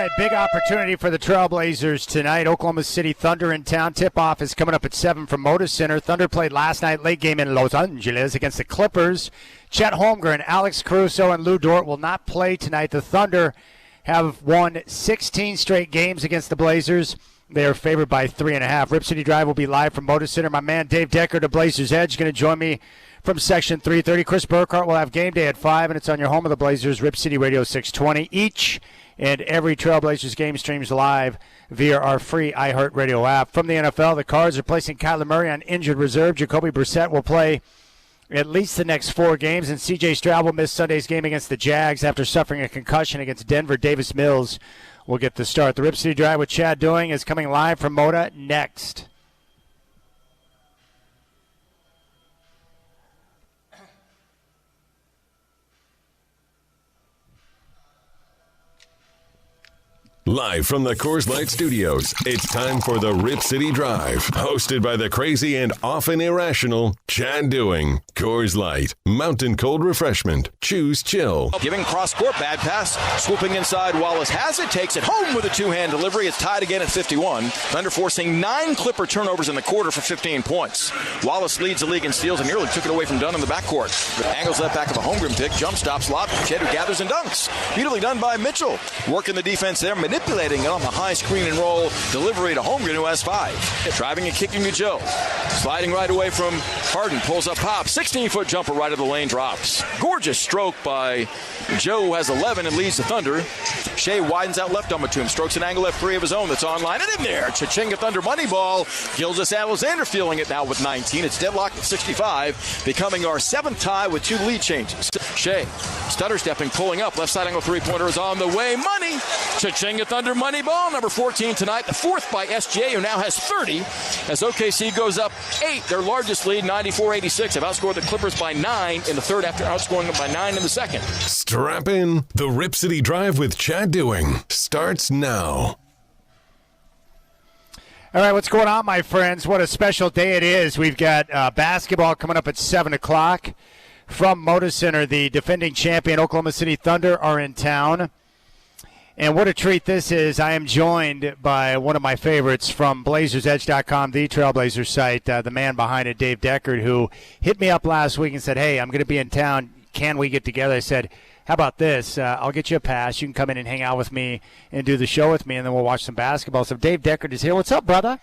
right, big opportunity for the Trailblazers tonight. Oklahoma City Thunder in town. Tip-off is coming up at 7 from Moda Center. Thunder played last night, late game in Los Angeles against the Clippers. Chet Holmgren, Alex Caruso, and Lou Dort will not play tonight. The Thunder have won 16 straight games against the Blazers. They are favored by 3.5. Rip City Drive will be live from Moda Center. My man Dave Deckard of Blazers Edge going to join me from Section 330. Chris Burkhart will have game day at 5, and it's on your home of the Blazers, Rip City Radio 620. Each and every Trailblazers game streams live via our free iHeartRadio app. From the NFL, the Cards are placing Kyler Murray on injured reserve. Jacoby Brissett will play at least the next 4 games, and C.J. Stroud will miss Sunday's game against the Jags after suffering a concussion against Denver. Davis Mills will get the start. The Rip City Drive with Chad Doing is coming live from Moda next. Live from the Coors Light Studios, it's time for the Rip City Drive, hosted by the crazy and often irrational Chad Doing. Coors Light, mountain cold refreshment. Choose chill. Giving cross-court, bad pass, swooping inside. Wallace has it, takes it home with a two-hand delivery. It's tied again at 51. Thunder forcing 9 Clipper turnovers in the quarter for 15 points. Wallace leads the league in steals and nearly took it away from Dunn in the backcourt. Angles that back of a Holmgren pick, jump stop, slot, Chet who gathers and dunks. Beautifully done by Mitchell. Working the defense there, manipulating it on the high screen and roll delivery to Holmgren, who has 5. Driving and kicking to Joe. Sliding right away from Harden, pulls up pop. 16-foot jumper right of the lane, drops. Gorgeous stroke by Joe, who has 11 and leads the Thunder. Shea widens out left on to him, strokes an angle F3 of his own that's online and in there. Chichinga Thunder money ball. Gildas Alexander feeling it now with 19. It's deadlocked at 65, becoming our 7th tie with 2 lead changes. Shea, stutter stepping, pulling up. Left side angle three-pointer is on the way. Money. Chichinga Thunder money ball, number 14 tonight. The 4th by SGA, who now has 30. As OKC goes up 8, their largest lead, 94-86. Have outscored the Clippers by 9 in the third after outscoring them by 9 in the second. Strap in. The Rip City Drive with Chad Doing starts now. All right, what's going on, my friends? What a special day it is. We've got basketball coming up at 7 o'clock from Moda Center. The defending champion Oklahoma City Thunder are in town. And what a treat this is. I am joined by one of my favorites from BlazersEdge.com, the Trailblazers site, the man behind it, Dave Deckard, who hit me up last week and said, hey, I'm going to be in town. Can we get together? I said, how about this? I'll get you a pass. You can come in and hang out with me and do the show with me, and then we'll watch some basketball. So Dave Deckard is here. What's up, brother?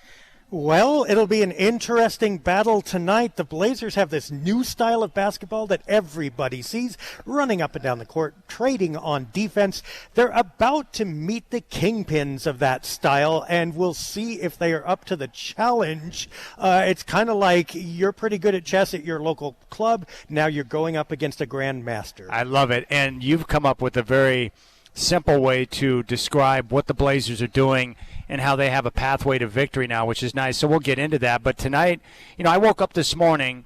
Well, it'll be an interesting battle tonight. The Blazers have this new style of basketball that everybody sees, running up and down the court, trading on defense. They're about to meet the kingpins of that style, and we'll see if they are up to the challenge. It's kind of like you're pretty good at chess at your local club. Now you're going up against a grandmaster. I love it, and you've come up with a very simple way to describe what the Blazers are doing and how they have a pathway to victory now, which is nice. So we'll get into that. But tonight, I woke up this morning,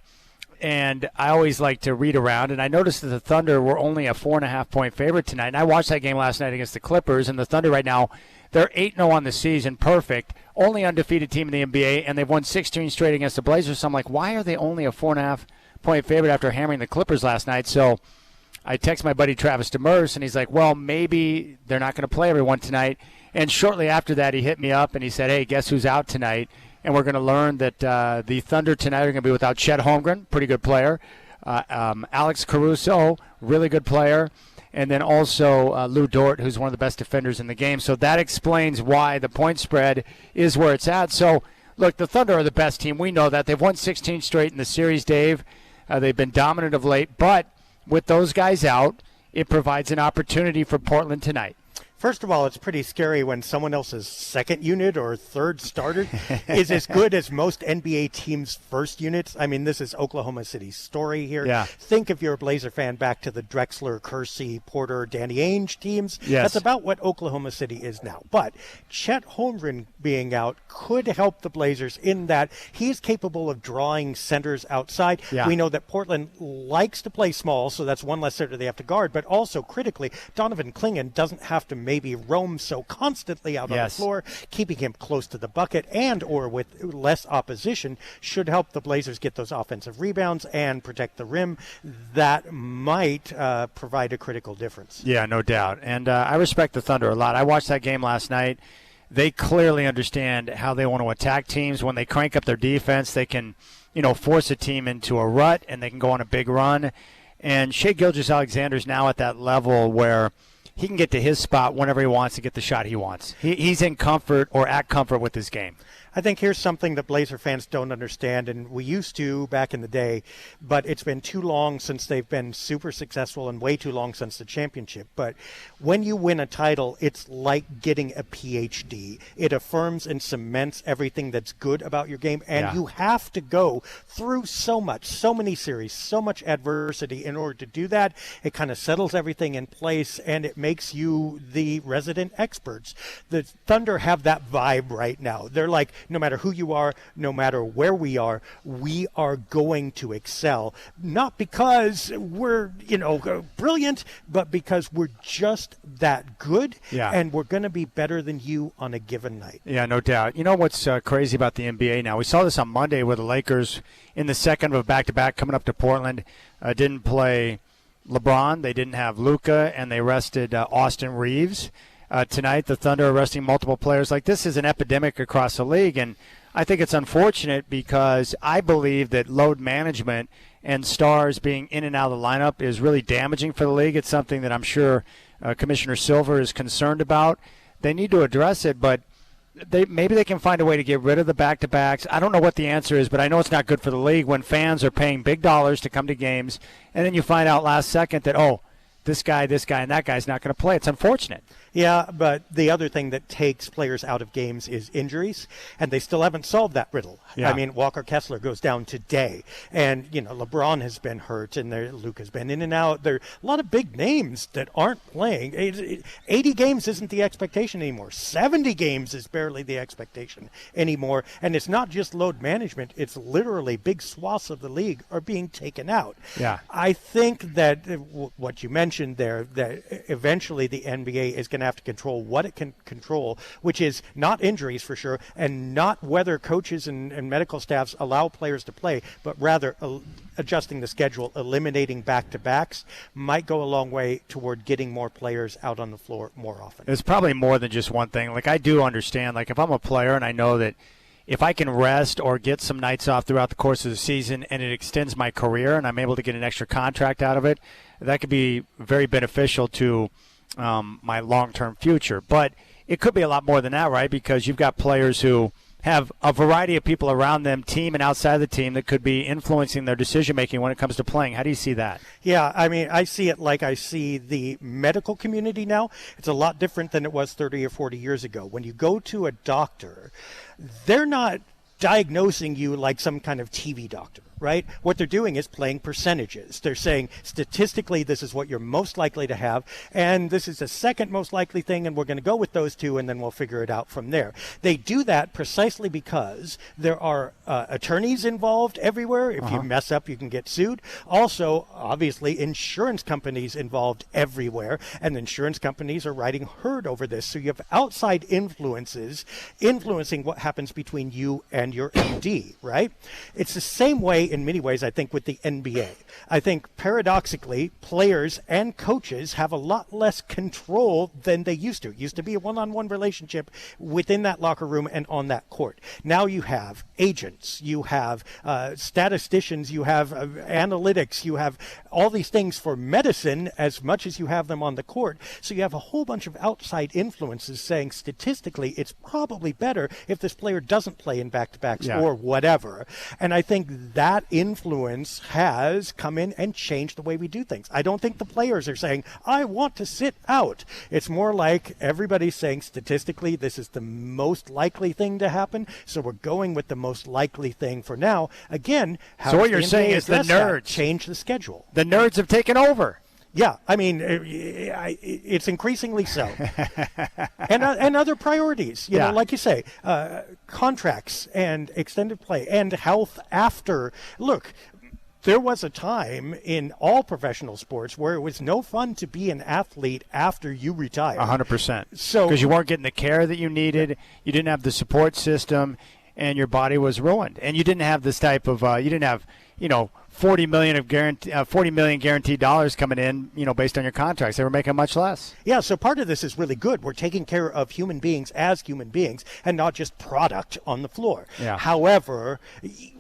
and I always like to read around, and I noticed that the Thunder were only a 4.5-point favorite tonight. And I watched that game last night against the Clippers, and the Thunder right now, they're 8-0 on the season, perfect, only undefeated team in the NBA, and they've won 16 straight against the Blazers. So I'm like, why are they only a 4.5-point favorite after hammering the Clippers last night? So I text my buddy Travis Demers, and he's like, well, maybe they're not going to play everyone tonight. And shortly after that, he hit me up, and he said, hey, guess who's out tonight? And we're going to learn that the Thunder tonight are going to be without Chet Holmgren, pretty good player, Alex Caruso, really good player, and then also Lou Dort, who's one of the best defenders in the game. So that explains why the point spread is where it's at. So, look, the Thunder are the best team. We know that. They've won 16 straight in the series, Dave. They've been dominant of late. But with those guys out, it provides an opportunity for Portland tonight. First of all, it's pretty scary when someone else's second unit or third starter is as good as most NBA teams' first units. I mean, this is Oklahoma City's story here. Yeah. Think, if you're a Blazer fan, back to the Drexler, Kersey, Porter, Danny Ainge teams. Yes. That's about what Oklahoma City is now. But Chet Holmgren being out could help the Blazers in that he's capable of drawing centers outside. Yeah. We know that Portland likes to play small, so that's one less center they have to guard. But also, critically, Donovan Clingan doesn't have to maybe roam so constantly out on the floor, keeping him close to the bucket and or with less opposition should help the Blazers get those offensive rebounds and protect the rim. That might provide a critical difference. Yeah, no doubt. And I respect the Thunder a lot. I watched that game last night. They clearly understand how they want to attack teams. When they crank up their defense, they can, force a team into a rut, and they can go on a big run. And Shai Gilgeous-Alexander's now at that level where he can get to his spot whenever he wants to get the shot he wants. He's in comfort or at comfort with his game. I think here's something that Blazer fans don't understand, and we used to back in the day, but it's been too long since they've been super successful and way too long since the championship. But when you win a title, it's like getting a PhD. It affirms and cements everything that's good about your game, and you have to go through so many series, so much adversity in order to do that. It kind of settles everything in place, and it makes you the resident experts. The Thunder have that vibe right now. They're like, no matter who you are, no matter where we are going to excel. Not because we're, brilliant, but because we're just that good, and we're going to be better than you on a given night. Yeah, no doubt. You know what's crazy about the NBA now? We saw this on Monday where the Lakers, in the second of a back-to-back coming up to Portland, didn't play LeBron. They didn't have Luka, and they rested Austin Reeves. Tonight, the Thunder are resting multiple players. Like, this is an epidemic across the league, and I think it's unfortunate because I believe that load management and stars being in and out of the lineup is really damaging for the league. It's something that I'm sure Commissioner Silver is concerned about. They need to address it, but maybe they can find a way to get rid of the back-to-backs. I don't know what the answer is, but I know it's not good for the league when fans are paying big dollars to come to games, and then you find out last second that, this guy, and that guy's not going to play. It's unfortunate. Yeah, but the other thing that takes players out of games is injuries, and they still haven't solved that riddle. Yeah. I mean, Walker Kessler goes down today, and, LeBron has been hurt, and Luke has been in and out. There are a lot of big names that aren't playing. 80 games isn't the expectation anymore. 70 games is barely the expectation anymore, and it's not just load management. It's literally big swaths of the league are being taken out. Yeah. I think that what you mentioned there, that eventually the NBA is going to have to control what it can control, which is not injuries for sure, and not whether coaches and medical staffs allow players to play, but rather adjusting the schedule, eliminating back-to-backs might go a long way toward getting more players out on the floor more often. It's probably more than just one thing. Like, I do understand, like, if I'm a player and I know that if I can rest or get some nights off throughout the course of the season and it extends my career and I'm able to get an extra contract out of it, that could be very beneficial to my long-term future. But it could be a lot more than that, right? Because you've got players who have a variety of people around them, team and outside the team, that could be influencing their decision-making when it comes to playing. How do you see that? Yeah, I mean, I see it like I see the medical community now. It's a lot different than it was 30 or 40 years ago. When you go to a doctor, they're not diagnosing you like some kind of TV doctor, right? What they're doing is playing percentages. They're saying statistically this is what you're most likely to have, and this is the second most likely thing, and we're going to go with those two, and then we'll figure it out from there. They do that precisely because there are attorneys involved everywhere. If you mess up, you can get sued. Also, obviously, insurance companies involved everywhere, and insurance companies are riding herd over this. So you have outside influences influencing what happens between you and your MD, right? It's the same way in many ways, I think, with the NBA. I think paradoxically, players and coaches have a lot less control than they used to. It used to be a one-on-one relationship within that locker room and on that court. Now you have agents, you have statisticians, you have analytics, you have all these things for medicine as much as you have them on the court. So you have a whole bunch of outside influences saying statistically it's probably better if this player doesn't play in back-to-backs or whatever. And I think that influence has come in and changed the way we do things. I don't think the players are saying, I want to sit out. It's more like everybody's saying statistically this is the most likely thing to happen, so we're going with the most likely thing for now. Again, how so what you're saying is the nerds change the schedule. The nerds have taken over. Yeah, I mean, it's increasingly so. and other priorities, you know, like you say, contracts and extended play and health after. Look, there was a time in all professional sports where it was no fun to be an athlete after you retired. 100%. So because you weren't getting the care that you needed, you didn't have the support system, and your body was ruined. And you didn't have this type of you didn't have, $40 million guaranteed dollars coming in, based on your contracts. They were making much less. Yeah, so part of this is really good. We're taking care of human beings as human beings and not just product on the floor. Yeah. However,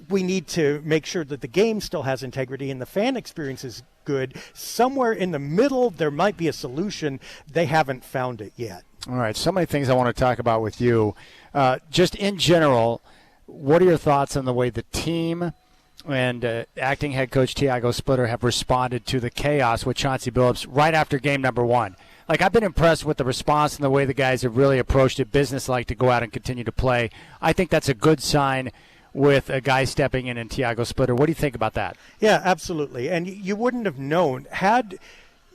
we need to make sure that the game still has integrity and the fan experience is good. Somewhere in the middle, there might be a solution. They haven't found it yet. All right, so many things I want to talk about with you. Just in general, what are your thoughts on the way the team and acting head coach Tiago Splitter have responded to the chaos with Chauncey Billups right after game number 1? Like, I've been impressed with the response and the way the guys have really approached it business-like to go out and continue to play. I think that's a good sign with a guy stepping in Tiago Splitter. What do you think about that? Yeah, absolutely. And you wouldn't have known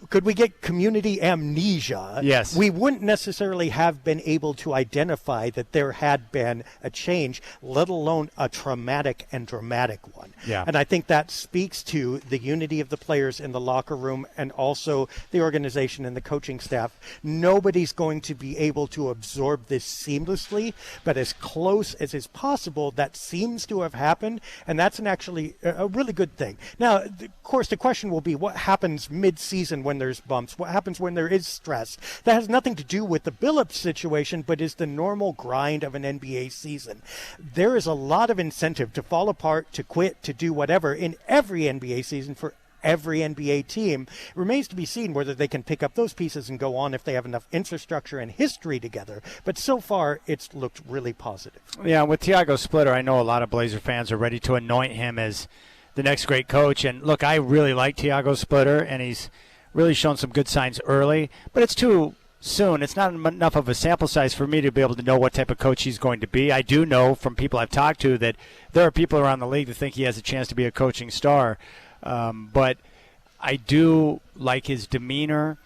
could we get community amnesia? Yes. We wouldn't necessarily have been able to identify that there had been a change, let alone a traumatic and dramatic one. Yeah. And I think that speaks to the unity of the players in the locker room and also the organization and the coaching staff. Nobody's going to be able to absorb this seamlessly, but as close as is possible, that seems to have happened, and that's actually a really good thing. Now, of course, the question will be what happens mid-season when there's bumps? What happens when there is stress? That has nothing to do with the Billups situation, but is the normal grind of an NBA season. There is a lot of incentive to fall apart, to quit, to do whatever in every NBA season for every NBA team. It remains to be seen whether they can pick up those pieces and go on if they have enough infrastructure and history together. But so far, it's looked really positive. Yeah, with Tiago Splitter, I know a lot of Blazer fans are ready to anoint him as the next great coach. And look, I really like Tiago Splitter, and he's really shown some good signs early, but it's too soon. It's not enough of a sample size for me to be able to know what type of coach he's going to be. I do know from people I've talked to that there are people around the league that think he has a chance to be a coaching star, but I do like his demeanor.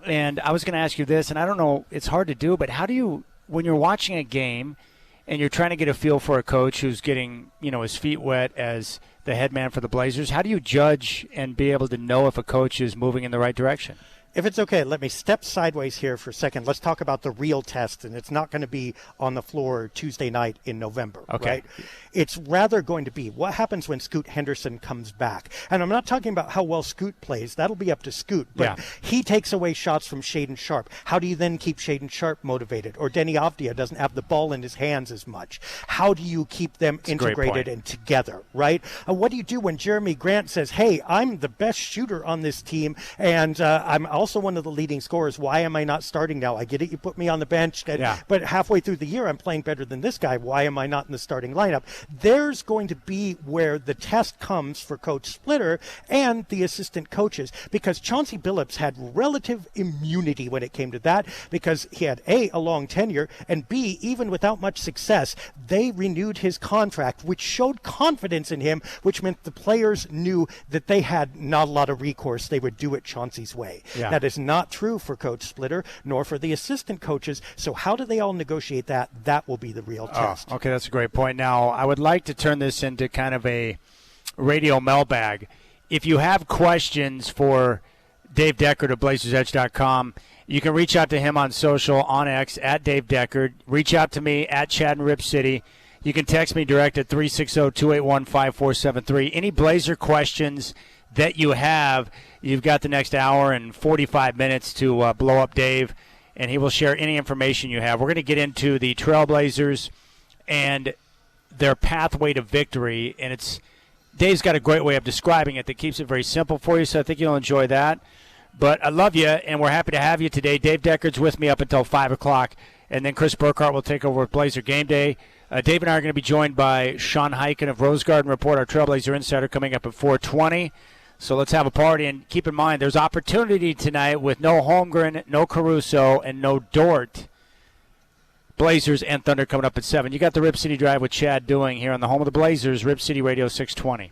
And I was going to ask you this, and I don't know, it's hard to do, but how do you, when you're watching a game and you're trying to get a feel for a coach who's getting, his feet wet as the head man for the Blazers, how do you judge and be able to know if a coach is moving in the right direction? If it's okay, let me step sideways here for a second. Let's talk about the real test, and it's not going to be on the floor Tuesday night in November, okay. Right? It's rather going to be what happens when Scoot Henderson comes back. And I'm not talking about how well Scoot plays. That'll be up to Scoot. But he takes away shots from Shaedon Sharpe. How do you then keep Shaedon Sharpe motivated? Or Denny Avdia doesn't have the ball in his hands as much. How do you keep them integrated and together, right? What do you do when Jeremy Grant says, hey, I'm the best shooter on this team, and I'm also one of the leading scorers. Why am I not starting now? I get it. You put me on the bench, but halfway through the year, I'm playing better than this guy. Why am I not in the starting lineup? There's going to be where the test comes for Coach Splitter and the assistant coaches, because Chauncey Billups had relative immunity when it came to that, because he had A, a long tenure, and B, even without much success, they renewed his contract, which showed confidence in him, which meant the players knew that they had not a lot of recourse. They would do it Chauncey's way. Yeah. That is not true for Coach Splitter, nor for the assistant coaches. So how do they all negotiate that? That will be the real test. Okay, that's a great point. Now, I would like to turn this into kind of a radio mailbag. If you have questions for Dave Deckard of BlazersEdge.com, you can reach out to him on social, on X, at Dave Deckard. Reach out to me at Chad and Rip City. You can text me direct at 360-281-5473. Any Blazer questions that you have, you've got the next hour and 45 minutes to blow up Dave, and he will share any information you have. We're going to get into the Trailblazers and their pathway to victory, and Dave's got a great way of describing it that keeps it very simple for you, so I think you'll enjoy that. But I love you, and we're happy to have you today. Dave Deckard's with me up until 5 o'clock, and then Chris Burkhart will take over with Blazer Game Day. Dave and I are going to be joined by Sean Hyken of Rose Garden Report, our Trailblazer Insider, coming up at 4:20. So let's have a party, and keep in mind there's opportunity tonight with no Holmgren, no Caruso, and no Dort. Blazers and Thunder coming up at 7. You got the Rip City Drive with Chad Doing here on the home of the Blazers, Rip City Radio 620.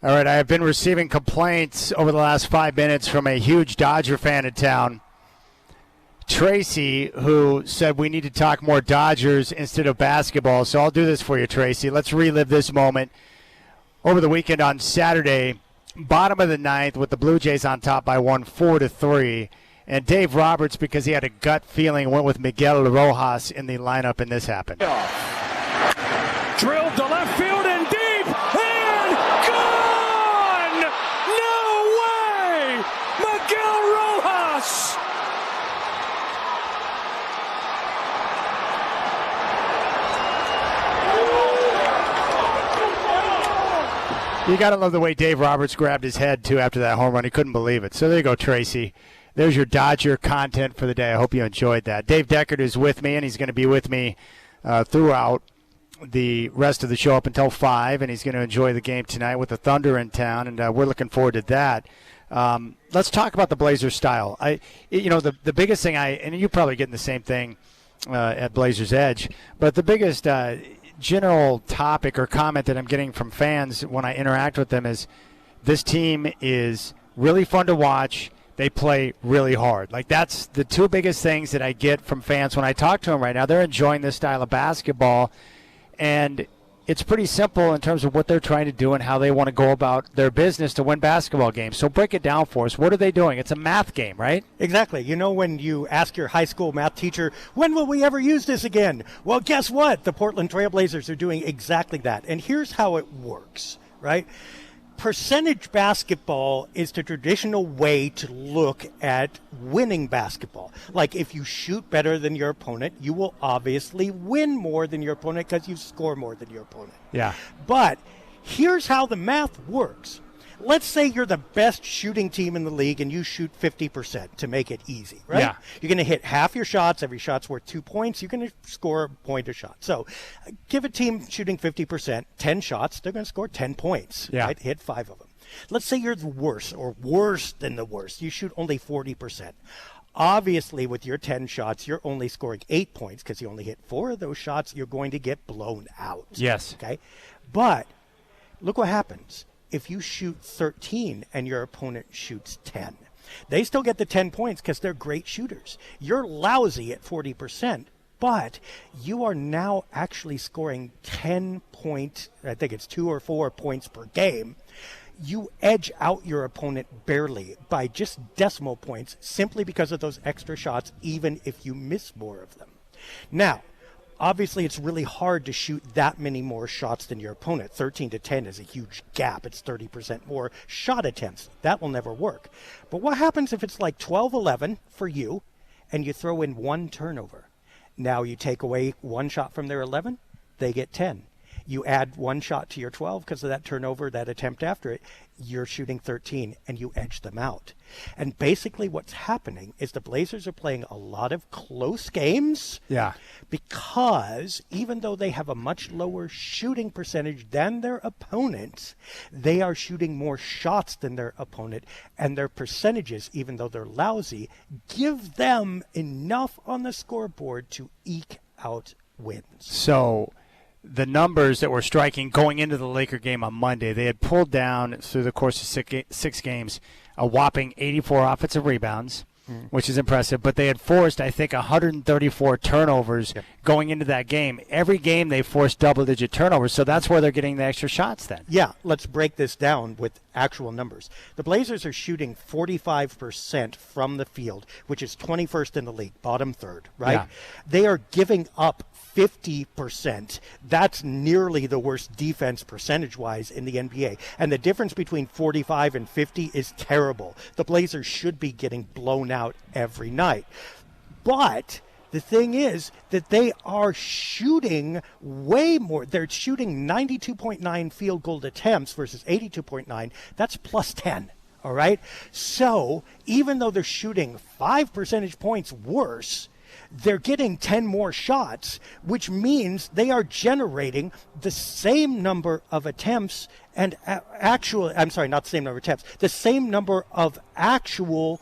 All right, I have been receiving complaints over the last 5 minutes from a huge Dodger fan in town, Tracy, who said we need to talk more Dodgers instead of basketball. So I'll do this for you, Tracy. Let's relive this moment. Over the weekend on Saturday, bottom of the ninth with the Blue Jays on top by 4-3. And Dave Roberts, because he had a gut feeling, went with Miguel Rojas in the lineup, and this happened. Drilled to left field and deep and gone! No way! Miguel Rojas! You got to love the way Dave Roberts grabbed his head, too, after that home run. He couldn't believe it. So there you go, Tracy. There's your Dodger content for the day. I hope you enjoyed that. Dave Deckard is with me, and he's going to be with me throughout the rest of the show up until 5, and he's going to enjoy the game tonight with the Thunder in town, and we're looking forward to that. Let's talk about the Blazers style. The biggest thing and you're probably getting the same thing at Blazers Edge, but the biggest general topic or comment that I'm getting from fans when I interact with them is this team is really fun to watch. They play really hard. Like, that's the two biggest things that I get from fans when I talk to them right now. They're enjoying this style of basketball, and it's pretty simple in terms of what they're trying to do and how they want to go about their business to win basketball games. So break it down for us. What are they doing? It's a math game, right? Exactly. You know, when you ask your high school math teacher, when will we ever use this again? Well, guess what? The Portland Trailblazers are doing exactly that. And here's how it works, right? Percentage basketball is the traditional way to look at winning basketball. Like, if you shoot better than your opponent, you will obviously win more than your opponent because you score more than your opponent. Yeah. But here's how the math works. Let's say you're the best shooting team in the league and you shoot 50% to make it easy, right? Yeah. You're going to hit half your shots. Every shot's worth 2 points. You're going to score a point a shot. So give a team shooting 50%, 10 shots, they're going to score 10 points, yeah. right? Hit 5 of them. Let's say you're the worst or worse than the worst. You shoot only 40%. Obviously, with your 10 shots, you're only scoring 8 points because you only hit 4 of those shots. You're going to get blown out. Yes. Okay? But look what happens. If you shoot 13 and your opponent shoots 10, they still get the 10 points because they're great shooters. You're lousy at 40%, but you are now actually scoring 10 points, I think it's 2 or 4 points per game. You edge out your opponent barely by just decimal points simply because of those extra shots, even if you miss more of them. Now, obviously, it's really hard to shoot that many more shots than your opponent. 13 to 10 is a huge gap. It's 30% more shot attempts. That will never work. But what happens if it's like 12-11 for you and you throw in 1 turnover? Now you take away 1 shot from their 11, they get 10. You add 1 shot to your 12 because of that turnover, that attempt after it, you're shooting 13 and you edge them out. And basically what's happening is the Blazers are playing a lot of close games. Yeah. Because even though they have a much lower shooting percentage than their opponents, they are shooting more shots than their opponent. And their percentages, even though they're lousy, give them enough on the scoreboard to eke out wins. So the numbers that were striking going into the Laker game on Monday, they had pulled down through the course of 6 games a whopping 84 offensive rebounds, which is impressive. But they had forced, I think, 134 turnovers going into that game. Every game they forced double-digit turnovers, so that's where they're getting the extra shots then. Yeah, let's break this down with actual numbers. The Blazers are shooting 45% from the field, which is 21st in the league, bottom third, right? Yeah. They are giving up 50%. That's nearly the worst defense percentage-wise in the NBA. And the difference between 45 and 50 is terrible. The Blazers should be getting blown out every night. But the thing is that they are shooting way more. They're shooting 92.9 field goal attempts versus 82.9. That's plus 10. All right? So even though they're shooting 5 percentage points worse, they're getting 10 more shots, which means they are generating the same number of attempts and the same number of actual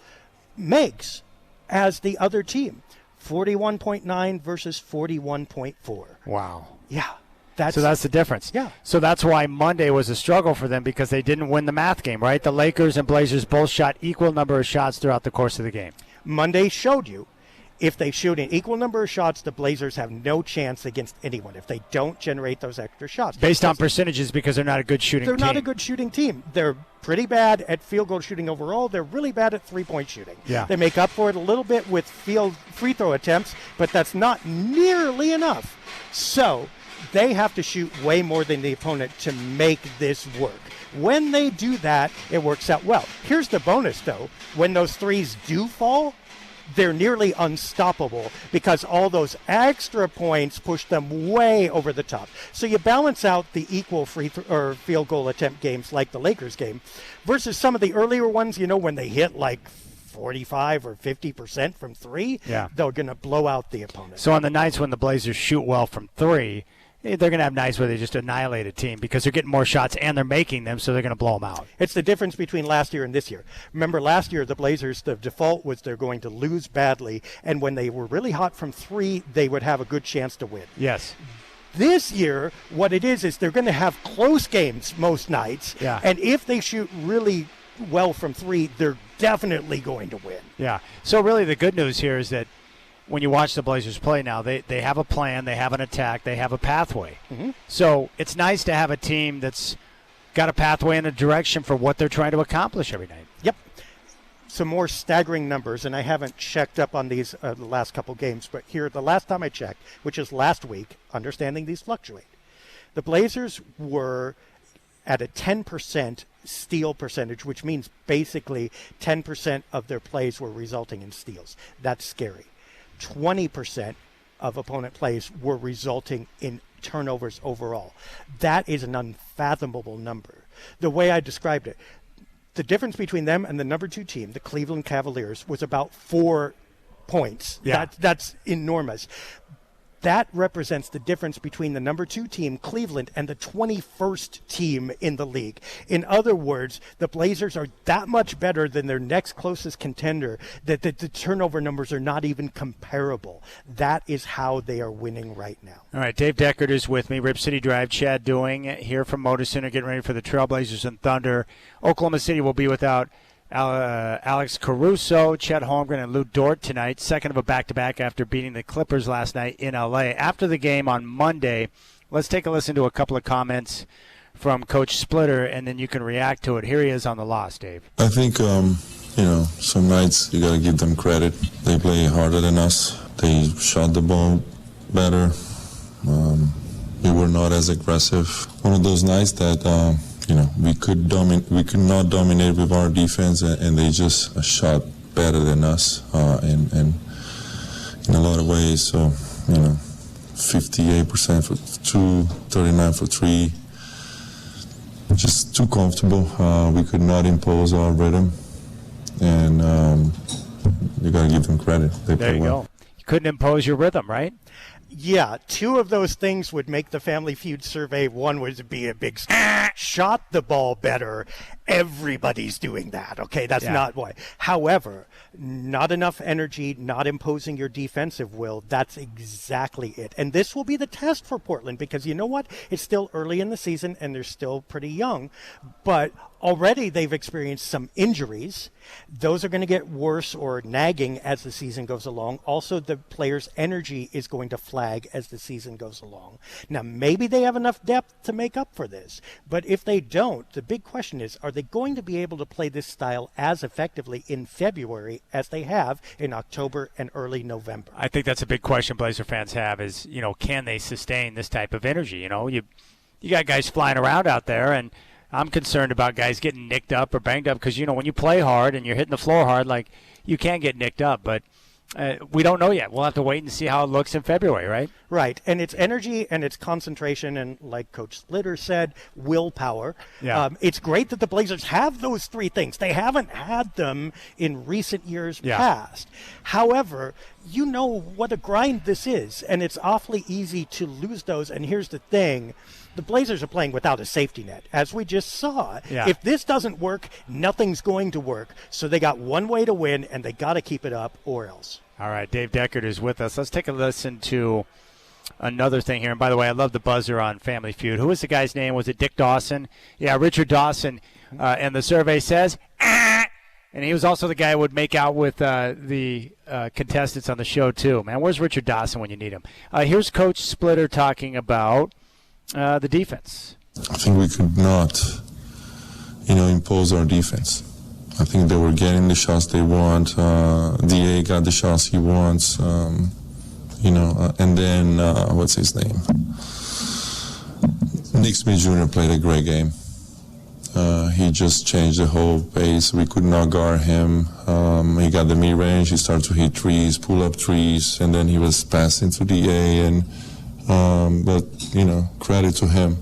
makes as the other team. 41.9 versus 41.4. Wow. Yeah. So that's the difference. Yeah. So that's why Monday was a struggle for them, because they didn't win the math game, right? The Lakers and Blazers both shot equal number of shots throughout the course of the game. Monday showed you if they shoot an equal number of shots, the Blazers have no chance against anyone if they don't generate those extra shots. Based on percentages, because they're not a good shooting team. They're not a good shooting team. They're pretty bad at field goal shooting overall. They're really bad at three-point shooting. Yeah. They make up for it a little bit with free throw attempts, but that's not nearly enough. So they have to shoot way more than the opponent to make this work. When they do that, it works out well. Here's the bonus, though. When those threes do fall, they're nearly unstoppable because all those extra points push them way over the top. So you balance out the equal or field goal attempt games like the Lakers game versus some of the earlier ones, when they hit like 45 or 50% from three, they're going to blow out the opponent. So on the nights when the Blazers shoot well from three, they're going to have nights where they just annihilate a team because they're getting more shots and they're making them, so they're going to blow them out. It's the difference between last year and this year. Remember, last year, the Blazers, the default was they're going to lose badly, and when they were really hot from three, they would have a good chance to win. Yes. This year, what it is they're going to have close games most nights, and if they shoot really well from three, they're definitely going to win. Yeah. So really the good news here is that when you watch the Blazers play now, they have a plan, they have an attack, they have a pathway. Mm-hmm. So it's nice to have a team that's got a pathway and a direction for what they're trying to accomplish every night. Yep. Some more staggering numbers, and I haven't checked up on these the last couple games, but here, the last time I checked, which is last week, understanding these fluctuate, the Blazers were at a 10% steal percentage, which means basically 10% of their plays were resulting in steals. That's scary. 20% of opponent plays were resulting in turnovers overall. That is an unfathomable number. The way I described it, the difference between them and the number 2 team, the Cleveland Cavaliers, was about 4 points. Yeah. That's enormous. That represents the difference between the number 2 team, Cleveland, and the 21st team in the league. In other words, the Blazers are that much better than their next closest contender that the turnover numbers are not even comparable. That is how they are winning right now. All right, Dave Deckard is with me. Rip City Drive, Chad Doing here from Motor Center, getting ready for the Trailblazers and Thunder. Oklahoma City will be without Alex Caruso, Chet Holmgren, and Lou Dort tonight. Second of a back-to-back after beating the Clippers last night in L.A. After the game on Monday, let's take a listen to a couple of comments from Coach Splitter, and then you can react to it. Here he is on the loss, Dave. I think, some nights you got to give them credit. They play harder than us. They shot the ball better. We were not as aggressive. One of those nights that we could not dominate with our defense, and they just shot better than us, and in a lot of ways. So, 58% for 2, 39 for 3. Just too comfortable. We could not impose our rhythm, and you got to give them credit. They there play you well. go. You couldn't impose your rhythm, right? Yeah, 2 of those things would make the Family Feud survey. One would be a big shot the ball better. Everybody's doing that, okay? That's not why. However, not enough energy, not imposing your defensive will. That's exactly it. And this will be the test for Portland because you know what? It's still early in the season and they're still pretty young. But already they've experienced some injuries. Those are going to get worse or nagging as the season goes along. Also, the players' energy is going to flag as the season goes along. Now, maybe they have enough depth to make up for this. But if they don't, the big question is, are they going to be able to play this style as effectively in February as they have in October and early November? I think that's a big question Blazer fans have is, can they sustain this type of energy? You got guys flying around out there, and I'm concerned about guys getting nicked up or banged up because, when you play hard and you're hitting the floor hard, like, you can get nicked up. But we don't know yet. We'll have to wait and see how it looks in February, right? Right. And it's energy and it's concentration and, like Coach Splitter said, willpower. Yeah. It's great that the Blazers have those 3 things. They haven't had them in recent years past. However, you know what a grind this is, and it's awfully easy to lose those. And here's the thing. The Blazers are playing without a safety net, as we just saw. Yeah. If this doesn't work, nothing's going to work. So they got one way to win, and they got to keep it up or else. All right, Dave Deckard is with us. Let's take a listen to another thing here. And by the way, I love the buzzer on Family Feud. Who was the guy's name? Was it Dick Dawson? Yeah, Richard Dawson. And the survey says, ah! And he was also the guy who would make out with the contestants on the show, too. Man, where's Richard Dawson when you need him? Here's Coach Splitter talking about the defense. I think we could not, impose our defense. I think they were getting the shots they want. DA got the shots he wants. And then, what's his name? Nick Smith Jr. played a great game. He just changed the whole pace. We could not guard him. He got the mid-range. He started to hit trees, pull-up trees, and then he was passing to DA. But credit to him.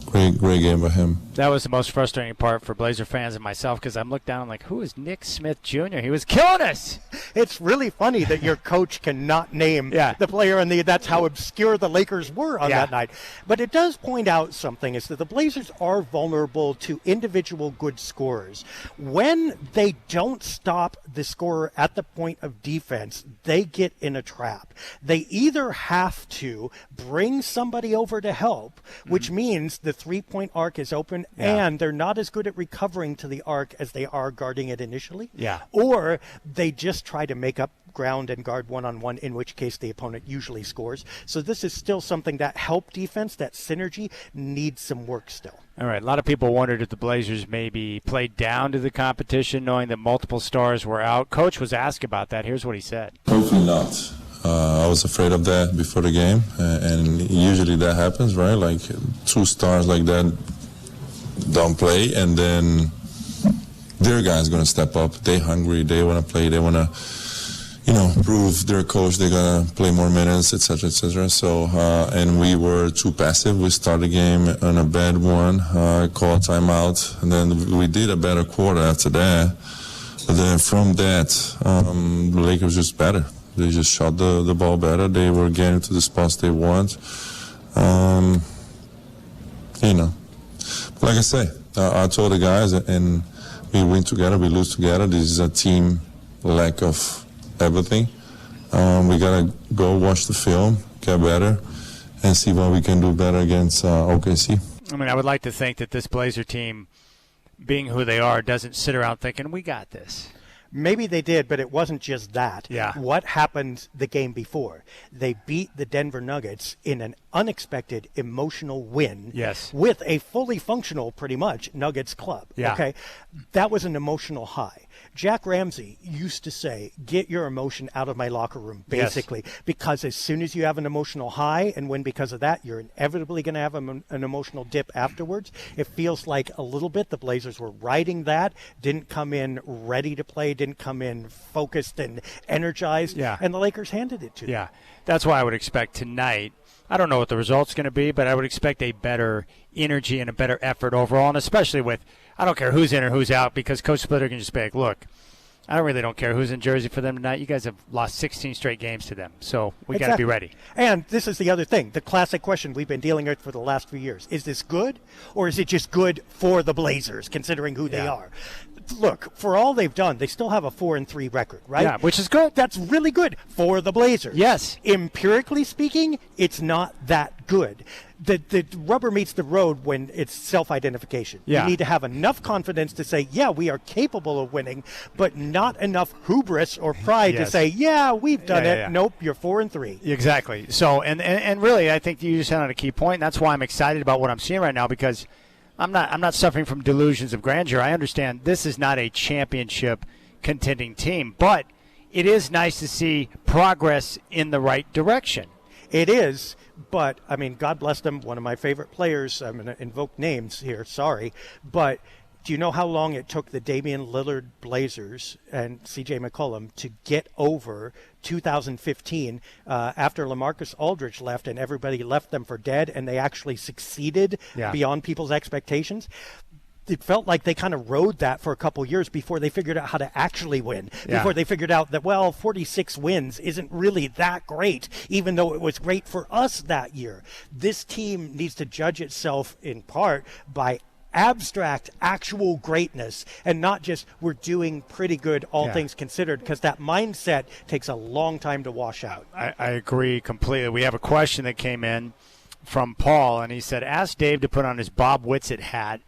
Great game by him. That was the most frustrating part for Blazer fans and myself, because I'm looking down, I'm like, who is Nick Smith Jr.? He was killing us. It's really funny that your coach cannot name the player, and that's how obscure the Lakers were on that night. But it does point out something, is that the Blazers are vulnerable to individual good scorers. When they don't stop the scorer at the point of defense, they get in a trap. They either have to bring somebody over to help, which means the three-point arc is open, and they're not as good at recovering to the arc as they are guarding it initially. Yeah. Or they just try to make up ground and guard one-on-one, in which case the opponent usually scores. So this is still something that help defense, that synergy, needs some work still. All right, a lot of people wondered if the Blazers maybe played down to the competition, knowing that multiple stars were out. Coach was asked about that. Here's what he said. Hopefully not. I was afraid of that before the game, and usually that happens, right? Like two stars like that don't play, and then their guys going to step up. They hungry, they want to play, they want to, prove their coach they're going to play more minutes, etc., etc. So, and we were too passive. We started the game on a bad one, called timeout, and then we did a better quarter after that. But then from that, the Lakers just better. They just shot the ball better. They were getting to the spots they want. Like I say, I told the guys, and we win together, we lose together. This is a team lack of everything. We got to go watch the film, get better, and see what we can do better against OKC. I mean, I would like to think that this Blazer team, being who they are, doesn't sit around thinking, we got this. Maybe they did, but it wasn't just that. Yeah. What happened the game before? They beat the Denver Nuggets in an unexpected emotional win. Yes. With a fully functional, pretty much, Nuggets club. Yeah. Okay. That was an emotional high. Jack Ramsey used to say, get your emotion out of my locker room, basically, because as soon as you have an emotional high and win because of that, you're inevitably going to have an emotional dip afterwards. It feels like a little bit the Blazers were riding that, didn't come in ready to play, didn't come in focused and energized, and the Lakers handed it to them. Yeah, that's why I would expect tonight. I don't know what the result's going to be, but I would expect a better energy and a better effort overall, and especially with, I don't care who's in or who's out, because Coach Splitter can just be like, look, I really don't care who's in Jersey for them tonight. You guys have lost 16 straight games to them, so we got to be ready. And this is the other thing, the classic question we've been dealing with for the last few years. Is this good, or is it just good for the Blazers, considering who they are? Look, for all they've done, they still have a 4-3 record, right? Yeah, which is good. That's really good for the Blazers. Yes. Empirically speaking, it's not that good. The rubber meets the road when it's self-identification. Yeah. You need to have enough confidence to say, yeah, we are capable of winning, but not enough hubris or pride to say, yeah, we've done it. Nope, you're 4-3. Exactly. So, and really, I think you just hit on a key point, and that's why I'm excited about what I'm seeing right now, because I'm not suffering from delusions of grandeur. I understand this is not a championship contending team, but it is nice to see progress in the right direction. It is, but, I mean, God bless them, one of my favorite players. I'm going to invoke names here, sorry. But do you know how long it took the Damian Lillard Blazers and C.J. McCollum to get over 2015 after LaMarcus Aldridge left and everybody left them for dead, and they actually succeeded beyond people's expectations? It felt like they kind of rode that for a couple years before they figured out how to actually win, before they figured out that, 46 wins isn't really that great, even though it was great for us that year. This team needs to judge itself in part by abstract, actual greatness, and not just we're doing pretty good, all things considered, because that mindset takes a long time to wash out. I agree completely. We have a question that came in from Paul, and he said, ask Dave to put on his Bob Whitsitt hat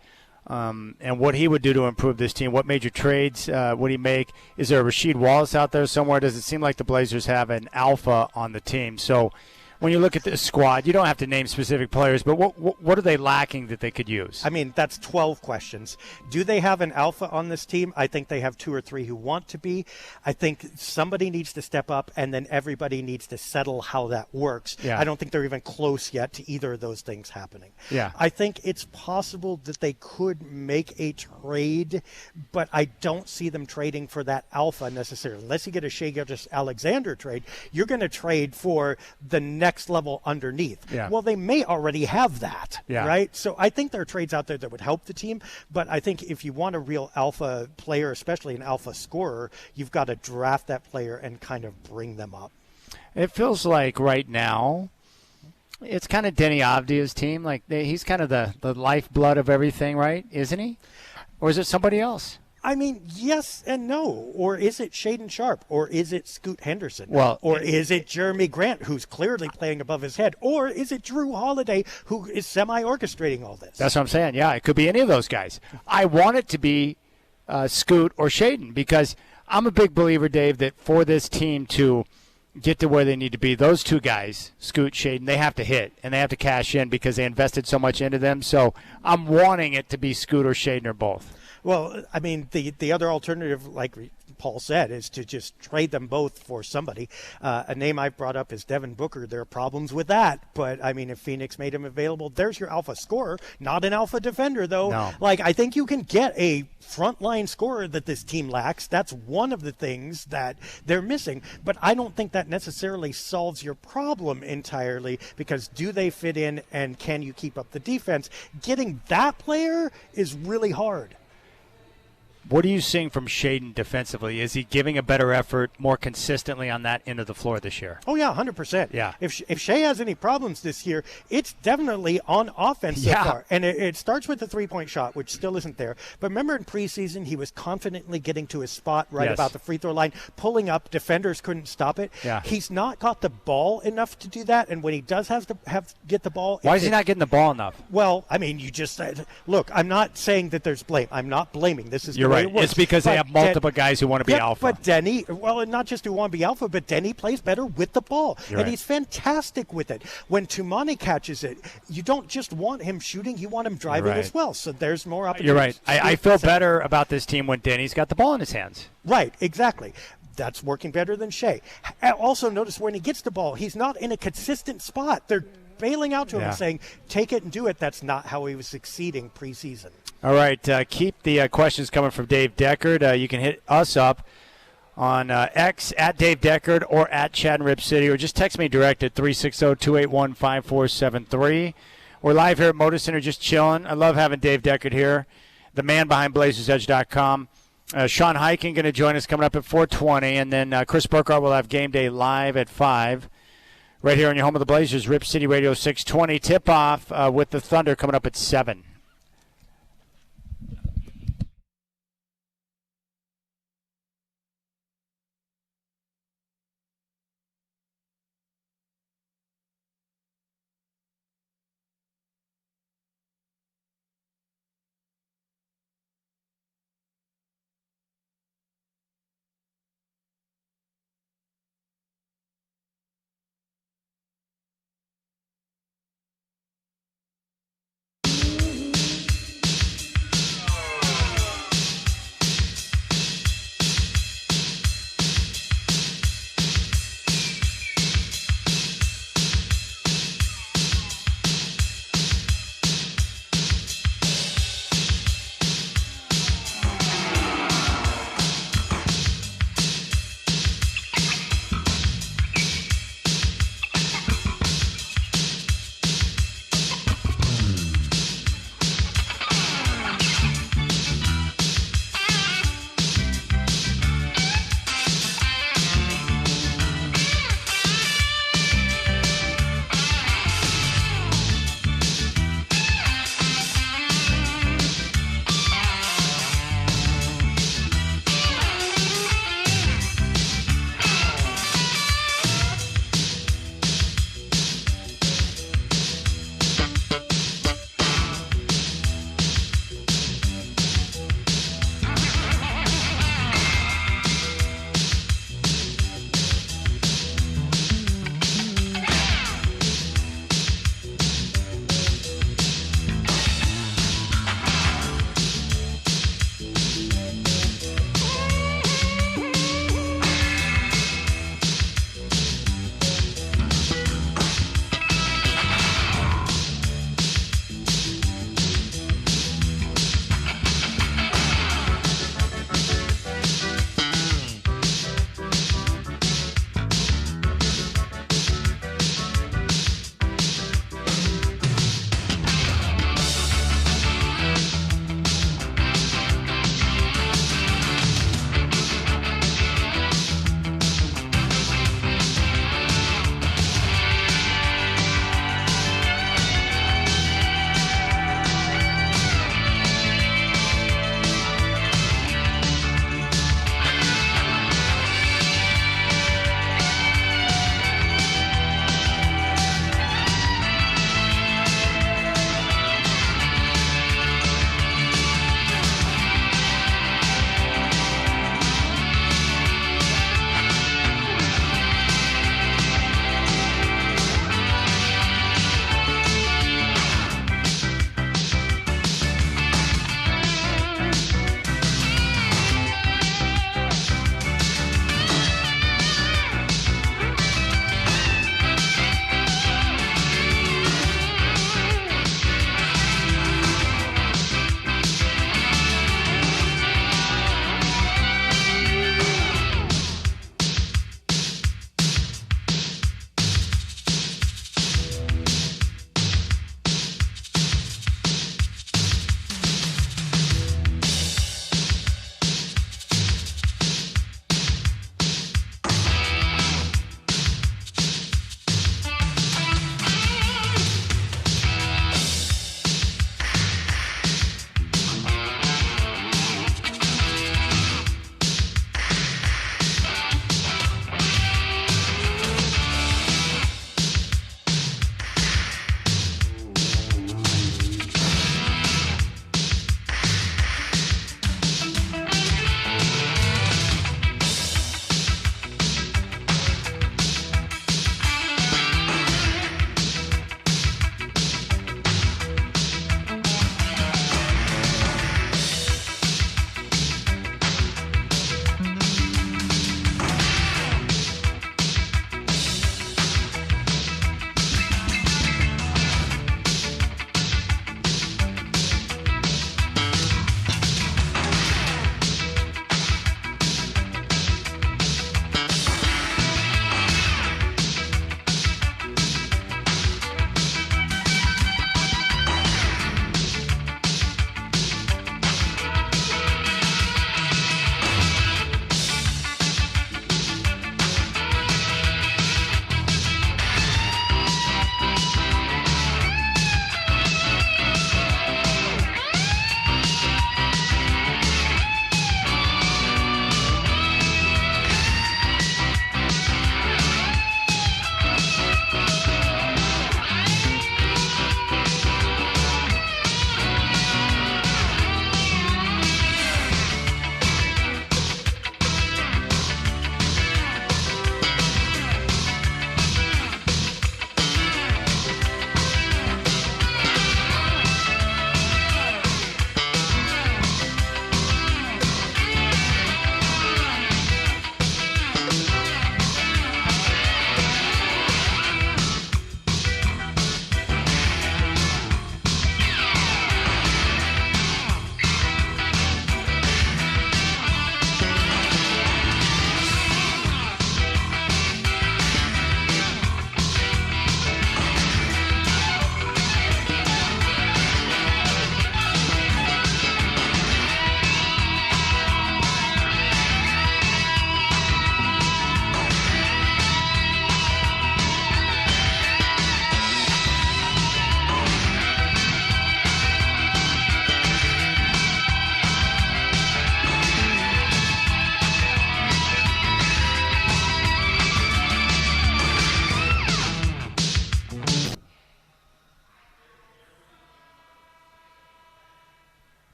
and what he would do to improve this team. What major trades would he make? Is there a Rasheed Wallace out there somewhere? Does it seem like the Blazers have an alpha on the team? So when you look at this squad, you don't have to name specific players, but what are they lacking that they could use? I mean, that's 12 questions. Do they have an alpha on this team? I think they have 2 or 3 who want to be. I think somebody needs to step up, and then everybody needs to settle how that works. Yeah. I don't think they're even close yet to either of those things happening. Yeah. I think it's possible that they could make a trade, but I don't see them trading for that alpha necessarily. Unless you get a Shai Gilgeous-Alexander trade, you're going to trade for the next level underneath. Yeah. Well, they may already have that, Yeah. right? So I think there are trades out there that would help the team, but I think if you want a real alpha player, especially an alpha scorer, you've got to draft that player and kind of bring them up. It feels like right now it's kind of Denny Avdia's team. Like he's kind of the lifeblood of everything, right? Isn't he? Or is it somebody else? I mean, yes and no. Or is it Shaedon Sharpe? Or is it Scoot Henderson? Well, or is it Jeremy Grant, who's clearly playing above his head? Or is it Drew Holiday, who is semi-orchestrating all this? That's what I'm saying. Yeah, it could be any of those guys. I want it to be Scoot or Shaedon because I'm a big believer, Dave, that for this team to get to where they need to be, those two guys, Scoot, Shaedon, they have to hit and they have to cash in because they invested so much into them. So I'm wanting it to be Scoot or Shaedon or both. Well, I mean, the other alternative, like Paul said, is to just trade them both for somebody. A name I've brought up is Devin Booker. There are problems with that. But, I mean, if Phoenix made him available, there's your alpha scorer. Not an alpha defender, though. No. Like, I think you can get a frontline scorer that this team lacks. That's one of the things that they're missing. But I don't think that necessarily solves your problem entirely because do they fit in and can you keep up the defense? Getting that player is really hard. What are you seeing from Shaedon defensively? Is he giving a better effort more consistently on that end of the floor this year? Oh, yeah, 100%. Yeah. If Shai has any problems this year, it's definitely on offense so far. And it starts with the three-point shot, which still isn't there. But remember in preseason, he was confidently getting to his spot right about the free throw line, pulling up. Defenders couldn't stop it. Yeah. He's not got the ball enough to do that. And when he does have to get the ball. Why is he not getting the ball enough? Well, I mean, you just said, look, I'm not saying that there's blame. I'm not blaming. This is You're right. It's because they have multiple guys who want to be alpha. But Denny, well, and not just who want to be alpha, but Denny plays better with the ball. You're right. He's fantastic with it. When Tumani catches it, you don't just want him shooting, you want him driving as well. So there's more opportunities. You're right. I feel better about this team when Denny's got the ball in his hands. Right, exactly. That's working better than Shai. Also notice when he gets the ball, he's not in a consistent spot. They're bailing out to him and saying, take it and do it. That's not how he was succeeding preseason. All right, keep the questions coming from Dave Deckard. You can hit us up on X at Dave Deckard or at Chad and Rip City, or just text me direct at 360-281-5473. We're live here at Motor Center just chilling. I love having Dave Deckard here, the man behind BlazersEdge.com. Sean Hiking going to join us coming up at 4:20, and then Chris Burkhardt will have Game Day live at 5. Right here on your home of the Blazers, Rip City Radio 620. Tip-off with the Thunder coming up at 7.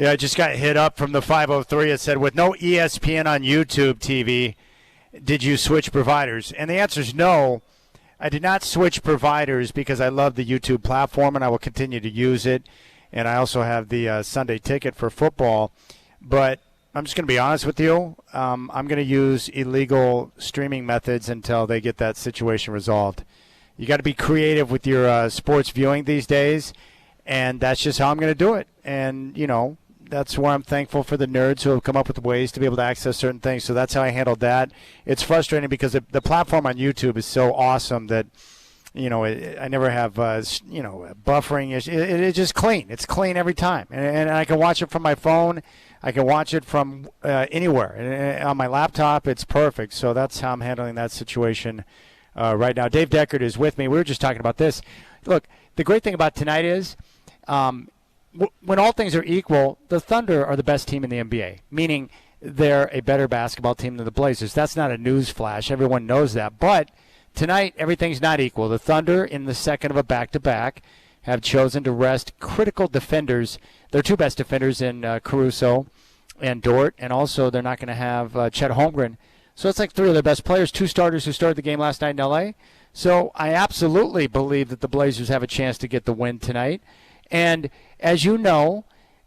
Yeah, I just got hit up from the 503. It said, with no ESPN on YouTube TV, did you switch providers? And the answer is no. I did not switch providers because I love the YouTube platform and I will continue to use it. And I also have the Sunday ticket for football. But I'm just going to be honest with you. I'm going to use illegal streaming methods until they get that situation resolved. You got to be creative with your sports viewing these days, and that's just how I'm going to do it. And, you know, that's why I'm thankful for the nerds who have come up with ways to be able to access certain things. So that's how I handled that. It's frustrating because the platform on YouTube is so awesome that, you know, I never have, buffering. It's just clean. It's clean every time. And I can watch it from my phone. I can watch it from anywhere. And on my laptop, it's perfect. So that's how I'm handling that situation right now. Dave Deckard is with me. We were just talking about this. Look, the great thing about tonight is when all things are equal, the Thunder are the best team in the NBA, meaning they're a better basketball team than the Blazers. That's not a news flash. Everyone knows that. But tonight, everything's not equal. The Thunder, in the second of a back-to-back, have chosen to rest critical defenders. Their two best defenders in Caruso and Dort, and also they're not going to have Chet Holmgren. So it's like three of their best players, two starters who started the game last night in L.A. So I absolutely believe that the Blazers have a chance to get the win tonight. And as you know,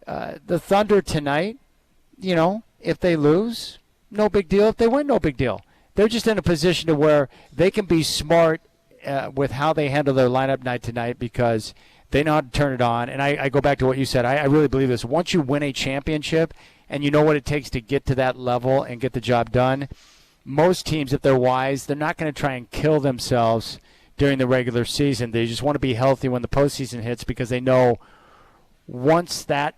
the Thunder tonight, you know, if they lose, no big deal. If they win, no big deal. They're just in a position to where they can be smart with how they handle their lineup night to night because they know how to turn it on. And I go back to what you said. I really believe this. Once you win a championship and you know what it takes to get to that level and get the job done, most teams, if they're wise, they're not going to try and kill themselves during the regular season. They just want to be healthy when the postseason hits because they know once that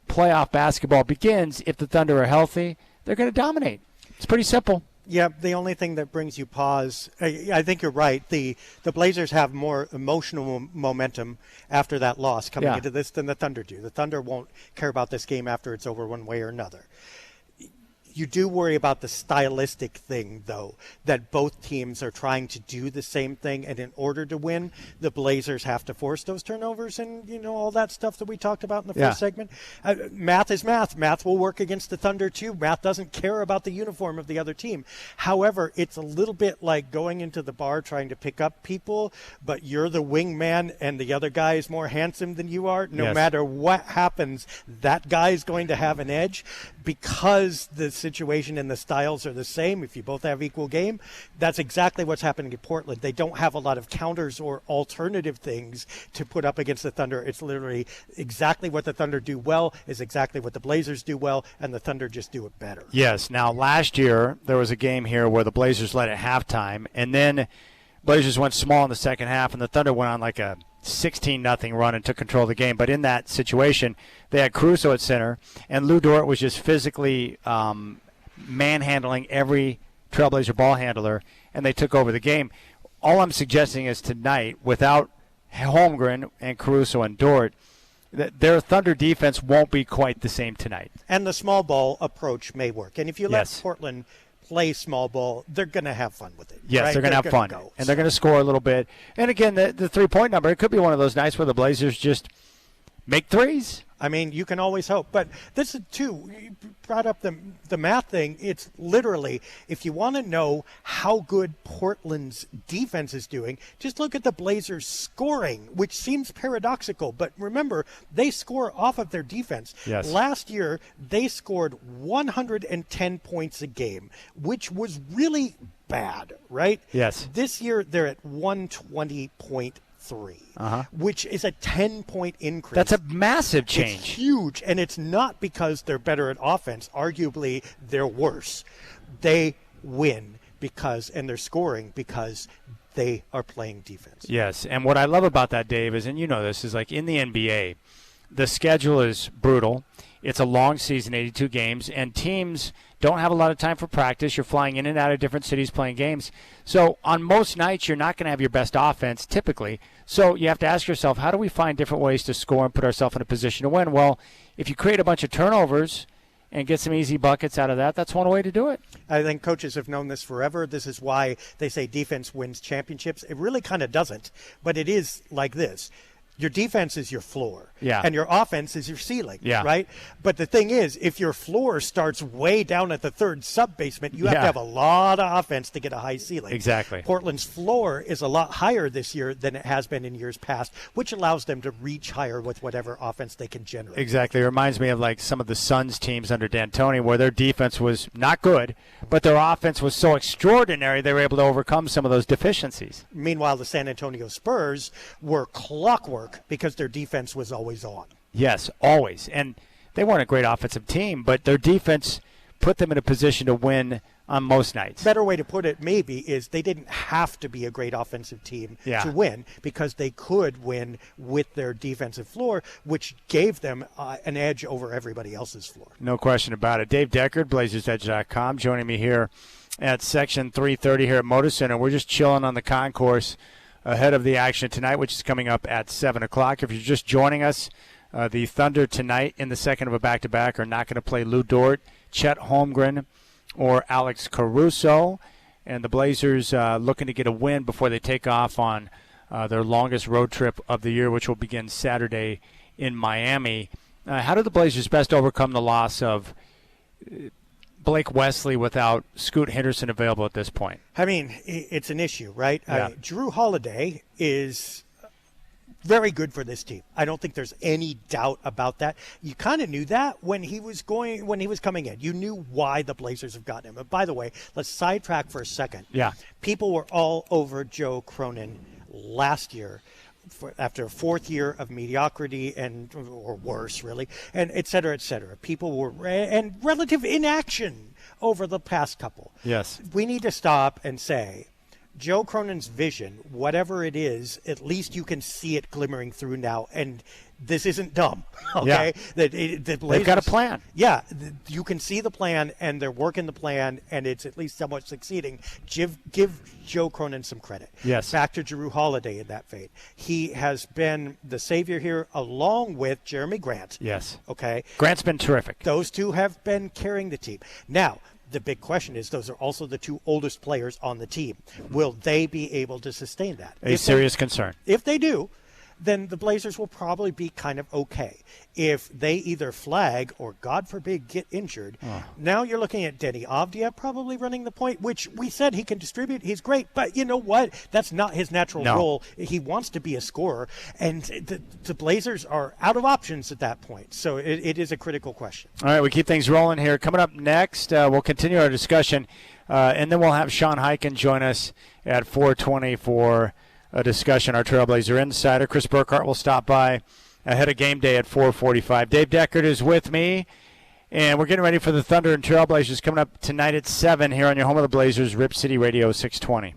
playoff basketball begins, if the Thunder are healthy, they're going to dominate. It's pretty simple. Yeah, the only thing that brings you pause, I think you're right. The Blazers have more emotional momentum after that loss coming into this than the Thunder do. The Thunder won't care about this game after it's over one way or another. You do worry about the stylistic thing, though, that both teams are trying to do the same thing, and in order to win, the Blazers have to force those turnovers and, you know, all that stuff that we talked about in the first segment. Math is math. Math will work against the Thunder, too. Math doesn't care about the uniform of the other team. However, it's a little bit like going into the bar trying to pick up people, but you're the wingman and the other guy is more handsome than you are. No matter what happens, that guy is going to have an edge because the situation and the styles are the same. If you both have equal game, that's exactly what's happening in Portland. They don't have a lot of counters or alternative things to put up against the Thunder. It's literally exactly what the Thunder do well is exactly what the Blazers do well, and the Thunder just do it better. Yes. Now, last year, there was a game here where the Blazers led at halftime, and then Blazers went small in the second half, and the Thunder went on like a 16-0 run and took control of the game. But in that situation, they had Caruso at center, and Lou Dort was just physically manhandling every Trailblazer ball handler, and they took over the game. All I'm suggesting is tonight, without Holmgren and Caruso and Dort, that their Thunder defense won't be quite the same tonight. And the small ball approach may work. And if you let Portland play small ball, they're going to have fun with it. Yes, right? They're going to have fun. And they're going to score a little bit. And again, the three-point number, it could be one of those nights where the Blazers just make threes. I mean, you can always hope. But this is, too, you brought up the math thing. It's literally, if you want to know how good Portland's defense is doing, just look at the Blazers scoring, which seems paradoxical. But remember, they score off of their defense. Yes. Last year, they scored 110 points a game, which was really bad, right? Yes. This year, they're at 120.3. Which is a 10-point increase. That's a massive change. It's huge, and it's not because they're better at offense. Arguably, they're worse. They win and they're scoring because they are playing defense. Yes, and what I love about that, Dave, is, and you know this, is like in the NBA, the schedule is brutal. It's a long season, 82 games, and teams don't have a lot of time for practice. You're flying in and out of different cities playing games. So on most nights, you're not going to have your best offense typically. So you have to ask yourself, how do we find different ways to score and put ourselves in a position to win? Well, if you create a bunch of turnovers and get some easy buckets out of that, that's one way to do it. I think coaches have known this forever. This is why they say defense wins championships. It really kind of doesn't, but it is like this. Your defense is your floor. Yeah. And your offense is your ceiling. Yeah. Right? But the thing is, if your floor starts way down at the third sub-basement, you have Yeah. to have a lot of offense to get a high ceiling. Exactly. Portland's floor is a lot higher this year than it has been in years past, which allows them to reach higher with whatever offense they can generate. Exactly. It reminds me of like some of the Suns teams under D'Antoni where their defense was not good, but their offense was so extraordinary they were able to overcome some of those deficiencies. Meanwhile, the San Antonio Spurs were clockwork because their defense was always on. Yes, always. And they weren't a great offensive team, but their defense put them in a position to win on most nights. Better way to put it maybe is they didn't have to be a great offensive team to win because they could win with their defensive floor, which gave them an edge over everybody else's floor. No question about it. Dave Deckard, BlazersEdge.com, joining me here at Section 330 here at Motor Center. We're just chilling on the concourse ahead of the action tonight, which is coming up at 7 o'clock. If you're just joining us, the Thunder tonight in the second of a back-to-back are not going to play Lou Dort, Chet Holmgren, or Alex Caruso. And the Blazers looking to get a win before they take off on their longest road trip of the year, which will begin Saturday in Miami. How do the Blazers best overcome the loss of Blake Wesley without Scoot Henderson available at this point? I mean, it's an issue, right? Yeah. Drew Holiday is very good for this team. I don't think there's any doubt about that. You kind of knew that when he was coming in. You knew why the Blazers have gotten him. And by the way, let's sidetrack for a second. Yeah. People were all over Joe Cronin last year after a fourth year of mediocrity or worse, really, and et cetera, et cetera. People were and relative inaction over the past couple. Yes. We need to stop and say, Joe Cronin's vision, whatever it is, at least you can see it glimmering through now. And this isn't dumb, okay? Yeah. The Blazers, They've got a plan. Yeah, you can see the plan, and they're working the plan, and it's at least somewhat succeeding. Give Joe Cronin some credit. Yes. Back to Drew Holiday in that fate. He has been the savior here along with Jeremy Grant. Yes. Okay? Grant's been terrific. Those two have been carrying the team. Now, the big question is those are also the two oldest players on the team. Will they be able to sustain that? A serious concern. If they do, then the Blazers will probably be kind of okay. If they either flag or, God forbid, get injured, now you're looking at Denny Avdia probably running the point, which we said he can distribute. He's great. But you know what? That's not his natural role. He wants to be a scorer. And the Blazers are out of options at that point. So it is a critical question. All right, we keep things rolling here. Coming up next, we'll continue our discussion, and then we'll have Sean Hyken join us at 4:20 for a discussion. Our Trailblazer Insider, Chris Burkhart, will stop by ahead of game day at 4:45. Dave Deckard is with me, and we're getting ready for the Thunder and Trailblazers coming up tonight at 7 here on your home of the Blazers, Rip City Radio 620.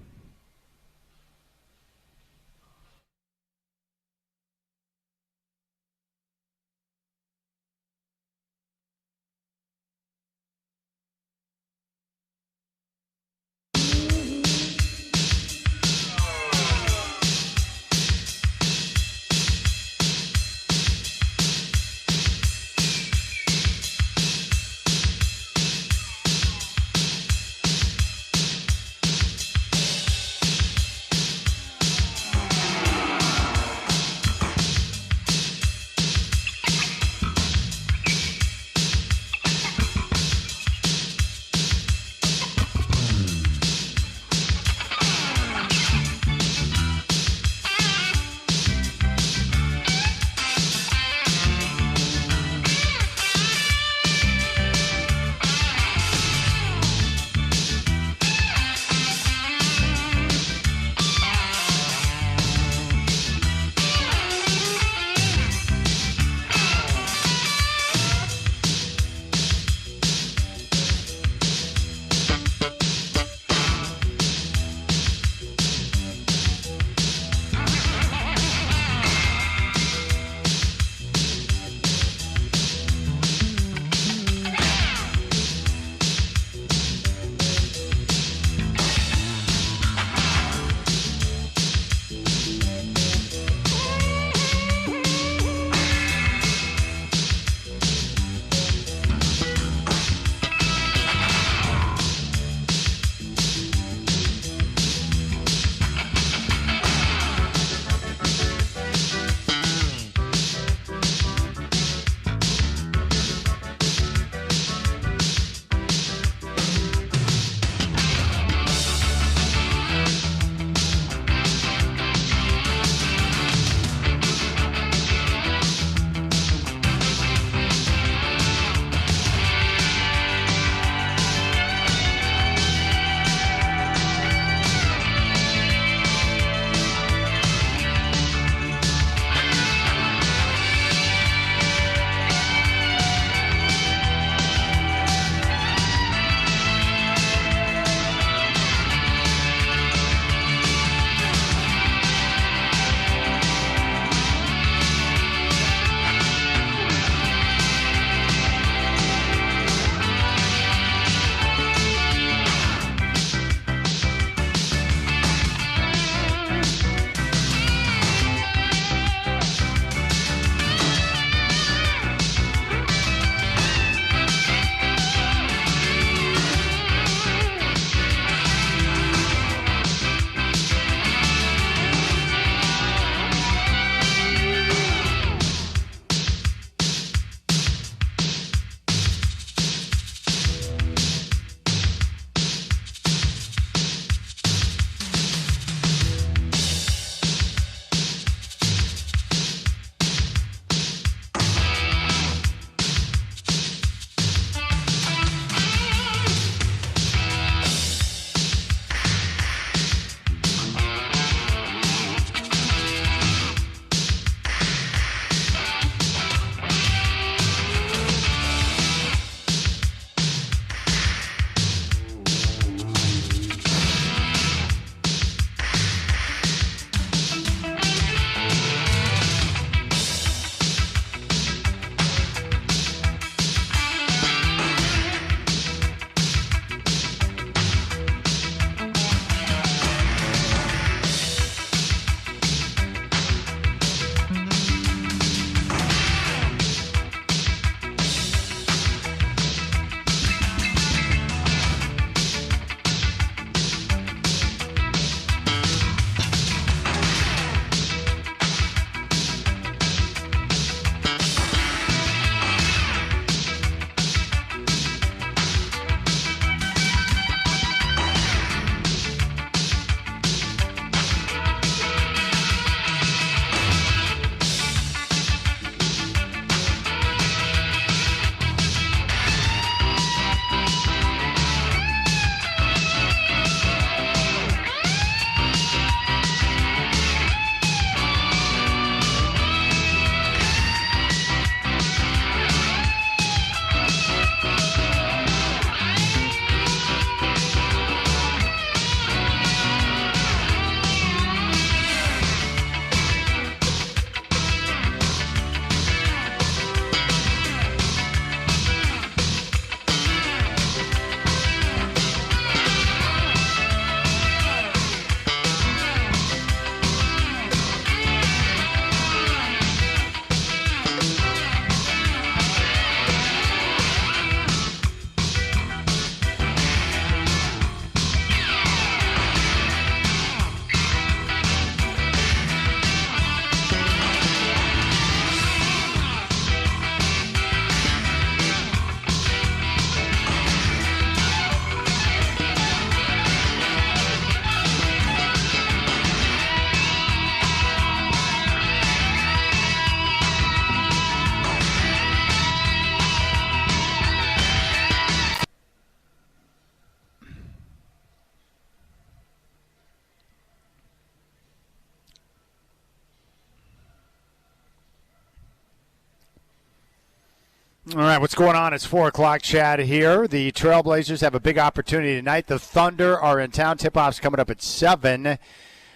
All right, what's going on? It's 4 o'clock, Chad, here. The Trailblazers have a big opportunity tonight. The Thunder are in town. Tip-off's coming up at 7.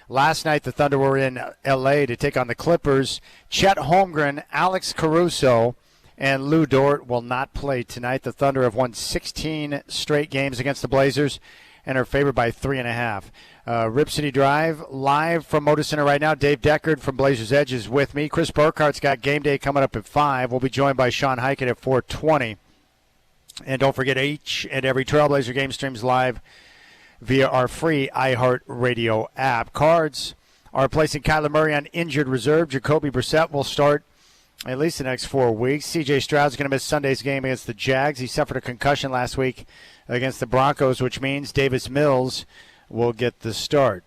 Last night, the Thunder were in L.A. to take on the Clippers. Chet Holmgren, Alex Caruso, and Lou Dort will not play tonight. The Thunder have won 16 straight games against the Blazers and are favored by 3.5. Rip City Drive, live from Motor Center right now. Dave Deckard from Blazers Edge is with me. Chris Burkhart's got game day coming up at 5. We'll be joined by Sean Highkin at 4:20. And don't forget, each and every Trailblazer game streams live via our free iHeartRadio app. Cards are placing Kyler Murray on injured reserve. Jacoby Brissett will start at least the next 4 weeks. C.J. Stroud's going to miss Sunday's game against the Jags. He suffered a concussion last week against the Broncos, which means Davis Mills will get the start.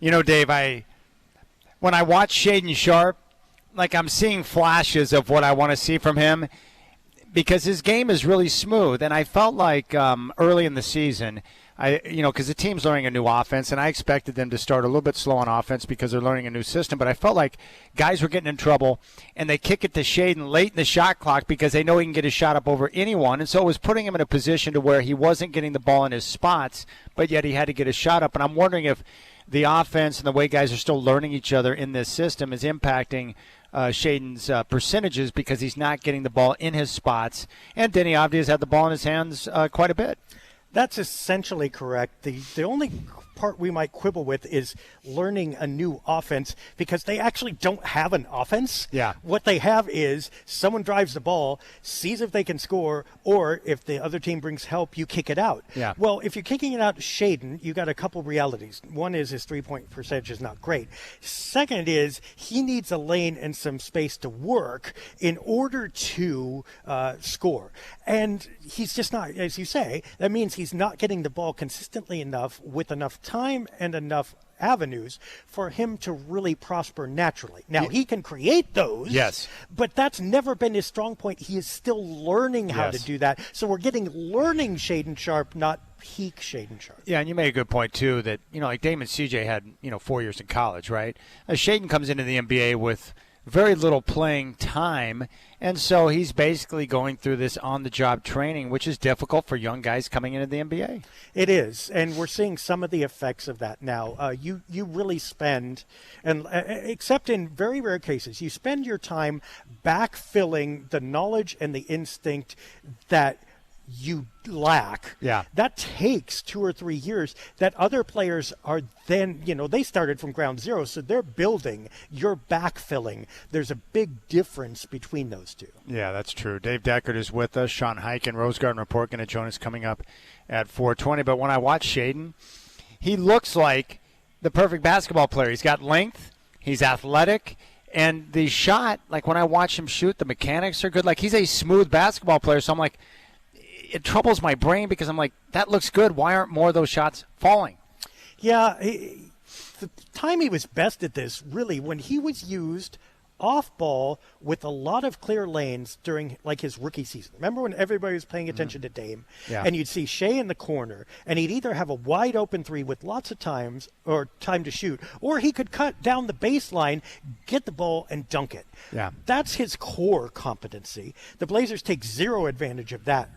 You know, Dave, when I watch Shaedon Sharpe, like I'm seeing flashes of what I want to see from him because his game is really smooth. And I felt like early in the season, because the team's learning a new offense, and I expected them to start a little bit slow on offense because they're learning a new system. But I felt like guys were getting in trouble, and they kick it to Shaedon late in the shot clock because they know he can get his shot up over anyone. And so it was putting him in a position to where he wasn't getting the ball in his spots, but yet he had to get his shot up. And I'm wondering if the offense and the way guys are still learning each other in this system is impacting Shaedon's percentages because he's not getting the ball in his spots. And Denny Avdija has had the ball in his hands quite a bit. That's essentially correct. The only part we might quibble with is learning a new offense because they actually don't have an offense. Yeah. What they have is someone drives the ball, sees if they can score, or if the other team brings help, you kick it out. Yeah. Well, if you're kicking it out to Shaedon, you got a couple realities. One is his three-point percentage is not great. Second is he needs a lane and some space to work in order to score. And he's just not, as you say, that means he's not getting the ball consistently enough with enough time and enough avenues for him to really prosper naturally. Now, he can create those, yes, but that's never been his strong point. He is still learning how to do that. So we're getting learning Shaedon Sharpe, not peak Shaedon Sharpe. Yeah, and you made a good point, too, that, like Damon CJ had, 4 years in college, right? Shaedon comes into the NBA with very little playing time, and so he's basically going through this on-the-job training, which is difficult for young guys coming into the NBA. It is, and we're seeing some of the effects of that now. You really spend, and except in very rare cases, you spend your time backfilling the knowledge and the instinct that you lack. Yeah. That takes 2 or 3 years that other players are then, they started from ground zero, so they're building, you're backfilling. There's a big difference between those two. Yeah, that's true. Dave Deckard is with us. Sean Highkin, Rose Garden Report, going to join us coming up at 4:20. But when I watch Shaedon, he looks like the perfect basketball player. He's got length, he's athletic, and the shot, like when I watch him shoot, the mechanics are good. Like he's a smooth basketball player, so I'm like, it troubles my brain because I'm like, that looks good. Why aren't more of those shots falling? Yeah, the time he was best at this, really, when he was used off ball with a lot of clear lanes during like his rookie season. Remember when everybody was paying attention to Dame? Yeah. And you'd see Shea in the corner, and he'd either have a wide open three with lots of time to shoot, or he could cut down the baseline, get the ball, and dunk it. Yeah. That's his core competency. The Blazers take zero advantage of that.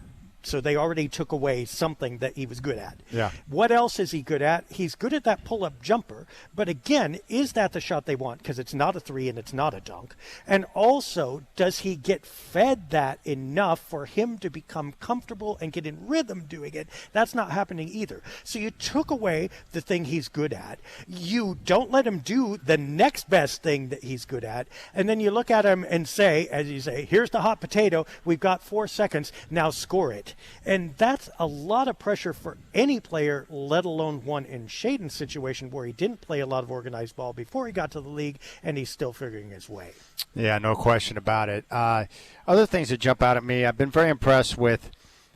So they already took away something that he was good at. Yeah. What else is he good at? He's good at that pull-up jumper. But again, is that the shot they want? Because it's not a three and it's not a dunk. And also, does he get fed that enough for him to become comfortable and get in rhythm doing it? That's not happening either. So you took away the thing he's good at. You don't let him do the next best thing that he's good at. And then you look at him and say, as you say, here's the hot potato. We've got 4 seconds. Now score it. And that's a lot of pressure for any player, let alone one in Shaedon's situation where he didn't play a lot of organized ball before he got to the league, and he's still figuring his way. Yeah, no question about it. Other things that jump out at me, I've been very impressed with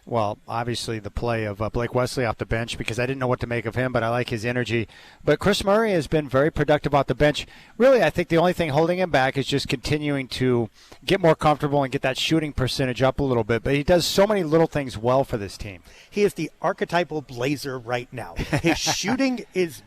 Well, obviously the play of Blake Wesley off the bench, because I didn't know what to make of him, but I like his energy. But Chris Murray has been very productive off the bench. Really, I think the only thing holding him back is just continuing to get more comfortable and get that shooting percentage up a little bit. But he does so many little things well for this team. He is the archetypal Blazer right now. His shooting is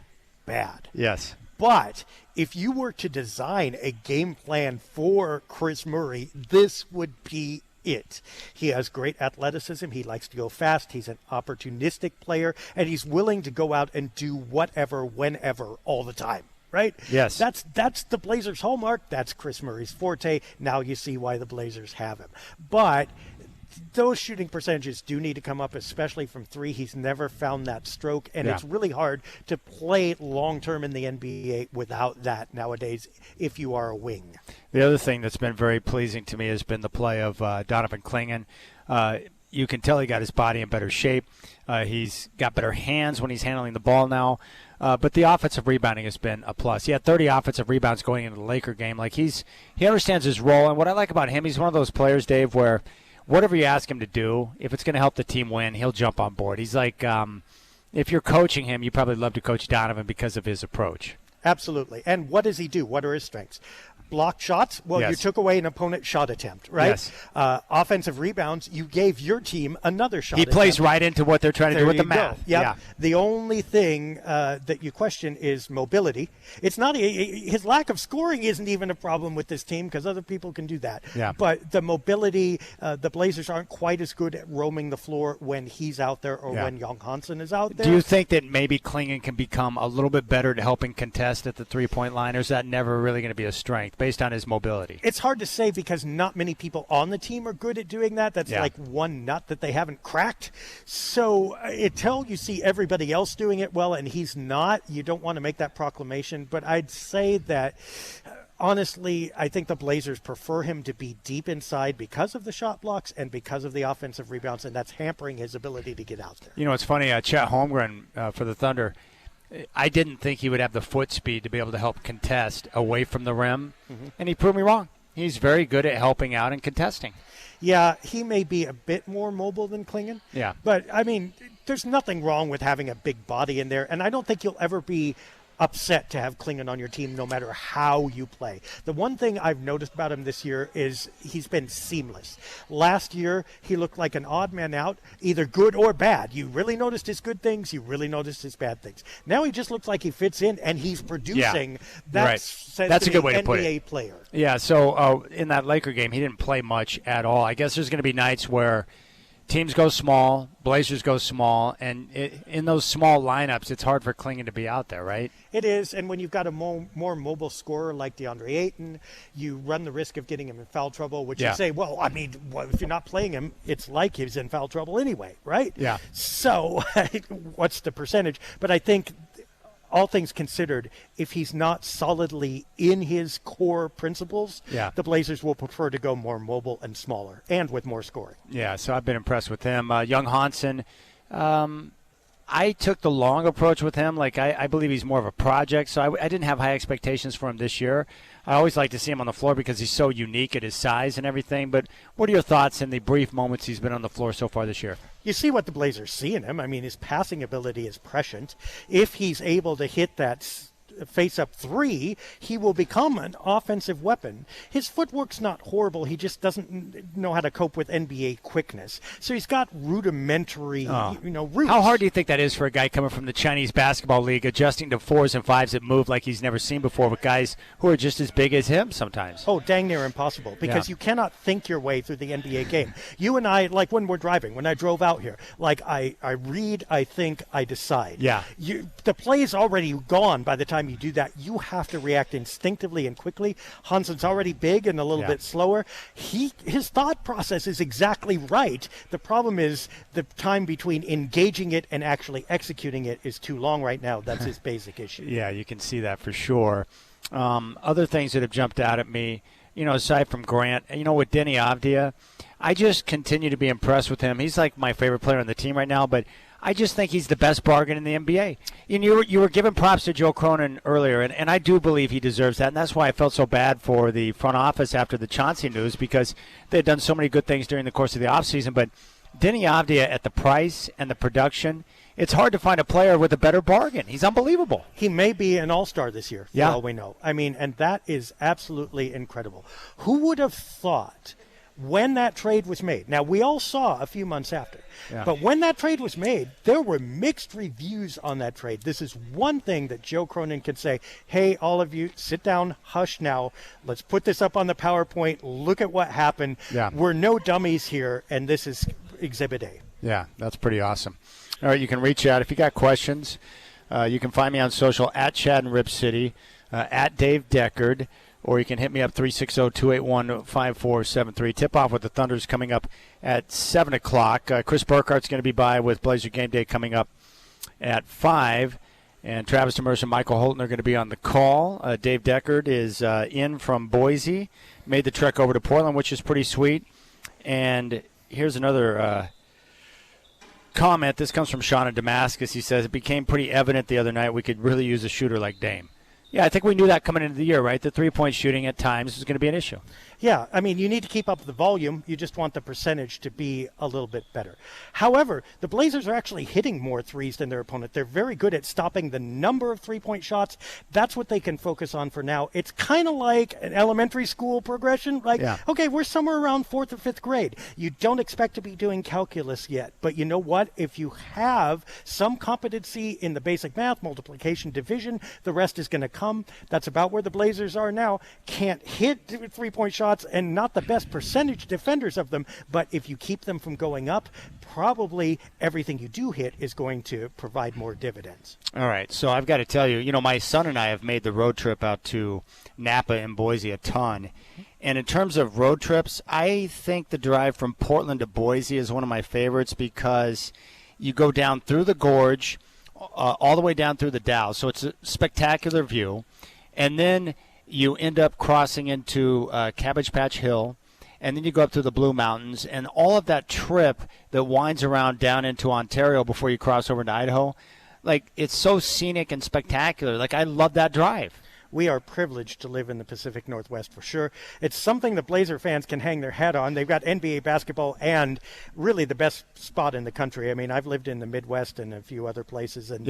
bad. Yes. But if you were to design a game plan for Chris Murray, this would be it. He has great athleticism. He likes to go fast. He's an opportunistic player, and he's willing to go out and do whatever, whenever, all the time. Right? Yes. That's the Blazers' hallmark. That's Chris Murray's forte. Now you see why the Blazers have him. But those shooting percentages do need to come up, especially from three. He's never found that stroke, and it's really hard to play long-term in the NBA without that nowadays if you are a wing. The other thing that's been very pleasing to me has been the play of Donovan Clingan. You can tell he got his body in better shape. He's got better hands when he's handling the ball now. But the offensive rebounding has been a plus. He had 30 offensive rebounds going into the Laker game. Like he understands his role. And what I like about him, he's one of those players, Dave, where whatever you ask him to do, if it's going to help the team win, he'll jump on board. He's like, if you're coaching him, you probably love to coach Donovan because of his approach. Absolutely. And what does he do? What are his strengths? Blocked shots? Well, yes. You took away an opponent's shot attempt, right? Yes. Offensive rebounds, you gave your team another shot attempt. He plays right into what they're trying to do with the math. Yep. Yeah. The only thing that you question is mobility. It's not his lack of scoring isn't even a problem with this team because other people can do that. Yeah. But the mobility, the Blazers aren't quite as good at roaming the floor when he's out there or when Young Hansen is out there. Do you think that maybe Clingan can become a little bit better at helping contest at the three-point line, or is that never really going to be a strength based on his mobility? It's hard to say because not many people on the team are good at doing that. That's like one nut that they haven't cracked. So until you see everybody else doing it well and he's not, you don't want to make that proclamation. But I'd say that honestly, I think the Blazers prefer him to be deep inside because of the shot blocks and because of the offensive rebounds, and that's hampering his ability to get out there. You know, it's funny, Chet Holmgren for the Thunder, I didn't think he would have the foot speed to be able to help contest away from the rim, and he proved me wrong. He's very good at helping out and contesting. Yeah, he may be a bit more mobile than Clingan. Yeah. But, I mean, there's nothing wrong with having a big body in there, and I don't think you'll ever be upset to have Clingan on your team no matter how you play. The one thing I've noticed about him this year is he's been seamless. Last year, he looked like an odd man out, either good or bad. You really noticed his good things, you really noticed his bad things. Now he just looks like he fits in, and he's producing. Yeah. That's a good way to put it. NBA player. Yeah, so in that Laker game, he didn't play much at all. I guess there's going to be nights where teams go small, Blazers go small, and in those small lineups, it's hard for Clingan to be out there, right? It is, and when you've got a more mobile scorer like DeAndre Ayton, you run the risk of getting him in foul trouble, which you say, well, I mean, if you're not playing him, it's like he's in foul trouble anyway, right? Yeah. So what's the percentage? But I think all things considered, if he's not solidly in his core principles, the Blazers will prefer to go more mobile and smaller and with more scoring. Yeah, so I've been impressed with him. Young Hansen, I took the long approach with him. Like, I believe he's more of a project, so I didn't have high expectations for him this year. I always like to see him on the floor because he's so unique at his size and everything. But what are your thoughts in the brief moments he's been on the floor so far this year? You see what the Blazers see in him. I mean, his passing ability is prescient. If he's able to hit that face-up three, he will become an offensive weapon. His footwork's not horrible. He just doesn't know how to cope with NBA quickness. So he's got rudimentary, roots. How hard do you think that is for a guy coming from the Chinese basketball league, adjusting to fours and fives that move like he's never seen before with guys who are just as big as him sometimes? Oh, dang near impossible, because you cannot think your way through the NBA game. You and I, like when we're driving, when I drove out here, like I read, I think, I decide. Yeah. The play's already gone by the time you do that. You have to react instinctively and quickly. Hansen's already big and a little bit slower. His thought process is exactly right. The problem is the time between engaging it and actually executing it is too long right now. That's his basic issue. Yeah, you can see that for sure. Other things that have jumped out at me, aside from Grant, with Denny Avdia, I just continue to be impressed with him. He's like my favorite player on the team right now, but I just think he's the best bargain in the NBA. And you were giving props to Joe Cronin earlier, and I do believe he deserves that. And that's why I felt so bad for the front office after the Chauncey news, because they had done so many good things during the course of the offseason. But Denny Avdia, at the price and the production, it's hard to find a player with a better bargain. He's unbelievable. He may be an all-star this year, for all we know. I mean, and that is absolutely incredible. Who would have thought when that trade was made? Now, we all saw a few months after. Yeah. But when that trade was made, there were mixed reviews on that trade. This is one thing that Joe Cronin can say, hey, all of you, sit down, hush now. Let's put this up on the PowerPoint. Look at what happened. Yeah. We're no dummies here, and this is Exhibit A. Yeah, that's pretty awesome. All right, you can reach out. If you got questions, you can find me on social at Chad and Rip City, at Dave Deckard, or you can hit me up 360-281-5473. Tip-off with the Thunder's coming up at 7 o'clock. Chris Burkhart's going to be by with Blazer Game Day coming up at 5. And Travis Demers and Michael Holton are going to be on the call. Dave Deckard is in from Boise, made the trek over to Portland, which is pretty sweet. And here's another comment. This comes from Sean in Damascus. He says, it became pretty evident the other night we could really use a shooter like Dame. Yeah, I think we knew that coming into the year, right? The three-point shooting at times is going to be an issue. Yeah, I mean, you need to keep up the volume. You just want the percentage to be a little bit better. However, the Blazers are actually hitting more threes than their opponent. They're very good at stopping the number of three-point shots. That's what they can focus on for now. It's kind of like an elementary school progression. Like, okay, we're somewhere around 4th or 5th grade. You don't expect to be doing calculus yet. But you know what? If you have some competency in the basic math, multiplication, division, the rest is going to come. That's about where the Blazers are now. Can't hit three-point shots and not the best percentage defenders of them, but if you keep them from going up, probably everything you do hit is going to provide more dividends. All right, so I've got to tell you, my son and I have made the road trip out to Napa and Boise a ton. And in terms of road trips, I think the drive from Portland to Boise is one of my favorites because you go down through the gorge, all the way down through the Dow. So it's a spectacular view. And then you end up crossing into Cabbage Patch Hill, and then you go up to the Blue Mountains. And all of that trip that winds around down into Ontario before you cross over into Idaho, like, it's so scenic and spectacular. Like, I love that drive. We are privileged to live in the Pacific Northwest for sure. It's something that Blazer fans can hang their hat on. They've got NBA basketball and really the best spot in the country. I mean, I've lived in the Midwest and a few other places. And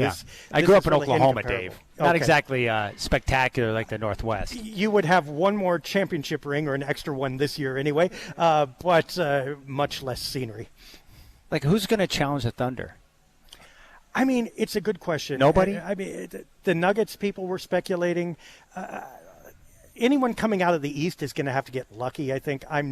I grew up in really Oklahoma, Dave. Not exactly spectacular like the Northwest. You would have one more championship ring or an extra one this year anyway, but much less scenery. Like, who's going to challenge the Thunder? I mean, it's a good question. Nobody? I mean, the Nuggets people were speculating. Anyone coming out of the East is going to have to get lucky, I think. I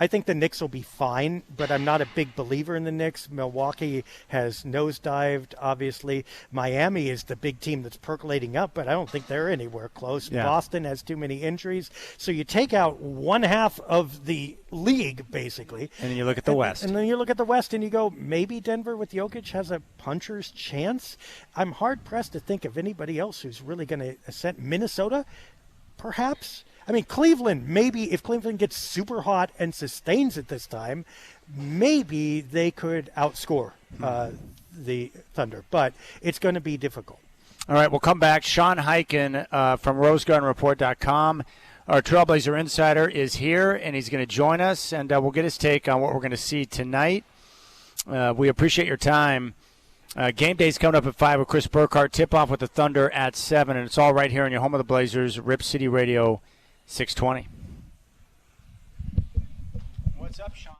think the Knicks will be fine, but I'm not a big believer in the Knicks. Milwaukee has nosedived, obviously. Miami is the big team that's percolating up, but I don't think they're anywhere close. Yeah. Boston has too many injuries. So you take out one half of the league, basically. And then you look at the West. And then you look at the West and you go, maybe Denver with Jokic has a puncher's chance? I'm hard-pressed to think of anybody else who's really going to ascend. Minnesota? Perhaps. I mean, Cleveland, maybe if Cleveland gets super hot and sustains it this time, maybe they could outscore the Thunder. But it's going to be difficult. All right, we'll come back. Sean Hyken from RoseGardenReport.com. Our Trailblazer Insider is here, and he's going to join us, and we'll get his take on what we're going to see tonight. We appreciate your time. Game day's coming up at 5 with Chris Burkhardt. Tip-off with the Thunder at 7, and it's all right here in your home of the Blazers, Rip City Radio 620. What's up, Sean?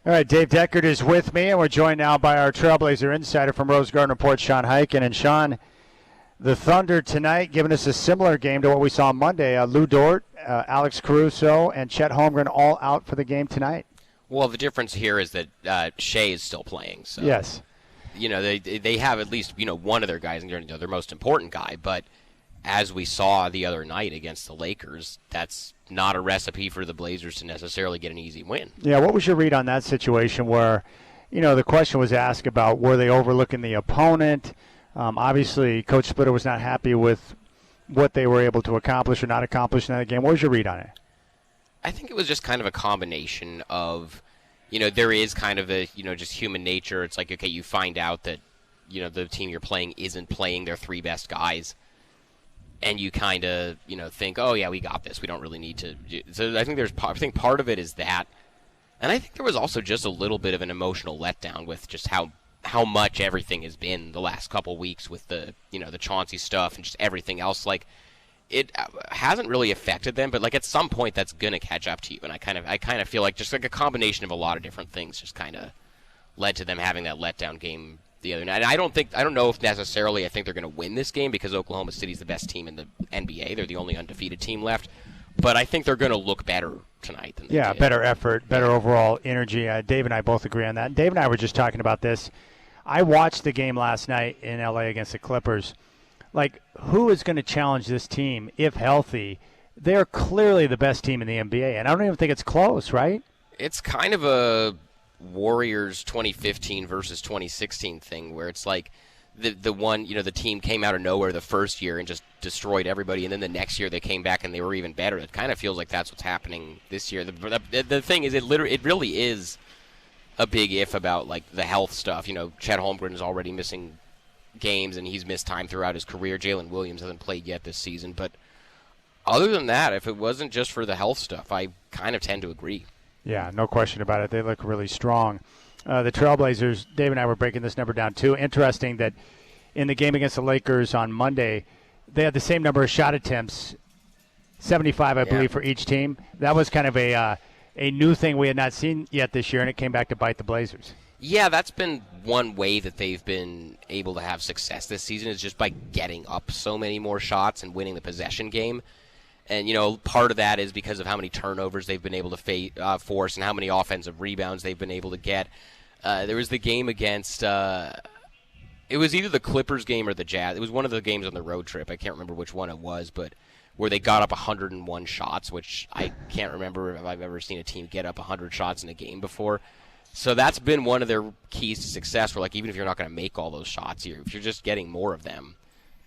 All right, Dave Deckard is with me, and we're joined now by our Trailblazer insider from Rose Garden Report, Sean Hyken. And Sean, the Thunder tonight giving us a similar game to what we saw on Monday. Lou Dort, Alex Caruso, and Chet Holmgren all out for the game tonight. Well, the difference here is that Shea is still playing. So, yes. They have at least, one of their guys, their most important guy. But as we saw the other night against the Lakers, that's not a recipe for the Blazers to necessarily get an easy win. Yeah, what was your read on that situation where, the question was asked about were they overlooking the opponent? Obviously, Coach Splitter was not happy with what they were able to accomplish or not accomplish in that game. What was your read on it? I think it was just kind of a combination of, there is kind of a, just human nature. It's like, okay, you find out that, the team you're playing isn't playing their three best guys. And you kind of, think, oh, yeah, we got this. We don't really need to. So I think part of it is that. And I think there was also just a little bit of an emotional letdown with just how much everything has been the last couple weeks with the, the Chauncey stuff and just everything else. Like, it hasn't really affected them, but, like, at some point that's going to catch up to you. And I kind of feel like just like a combination of a lot of different things just kind of led to them having that letdown game the other night. And I don't know if necessarily I think they're going to win this game because Oklahoma City's the best team in the NBA. They're the only undefeated team left. But I think they're going to look better tonight than they did. Better effort, better overall energy. Dave and I both agree on that. Dave and I were just talking about this. I watched the game last night in L.A. against the Clippers. Like, who is going to challenge this team if healthy? They're clearly the best team in the NBA, and I don't even think it's close, right? It's kind of a Warriors 2015 versus 2016 thing where it's like the one, the team came out of nowhere the first year and just destroyed everybody, and then the next year they came back and they were even better. It kind of feels like that's what's happening this year. The thing is, it really is a big if about, like, the health stuff. Chet Holmgren is already missing games, and he's missed time throughout his career. Jalen Williams hasn't played yet this season. But other than that, if it wasn't just for the health stuff, I kind of tend to agree. Yeah, no question about it. They look really strong. The Trailblazers, Dave and I were breaking this number down, too. Interesting that in the game against the Lakers on Monday, they had the same number of shot attempts, 75, I believe, for each team. That was kind of a new thing we had not seen yet this year, and it came back to bite the Blazers. Yeah, that's been one way that they've been able to have success this season is just by getting up so many more shots and winning the possession game. And, part of that is because of how many turnovers they've been able to force and how many offensive rebounds they've been able to get. There was the game against it was either the Clippers game or the Jazz. It was one of the games on the road trip. I can't remember which one it was, but where they got up 101 shots, which I can't remember if I've ever seen a team get up 100 shots in a game before. So that's been one of their keys to success, where, like, even if you're not going to make all those shots, if you're just getting more of them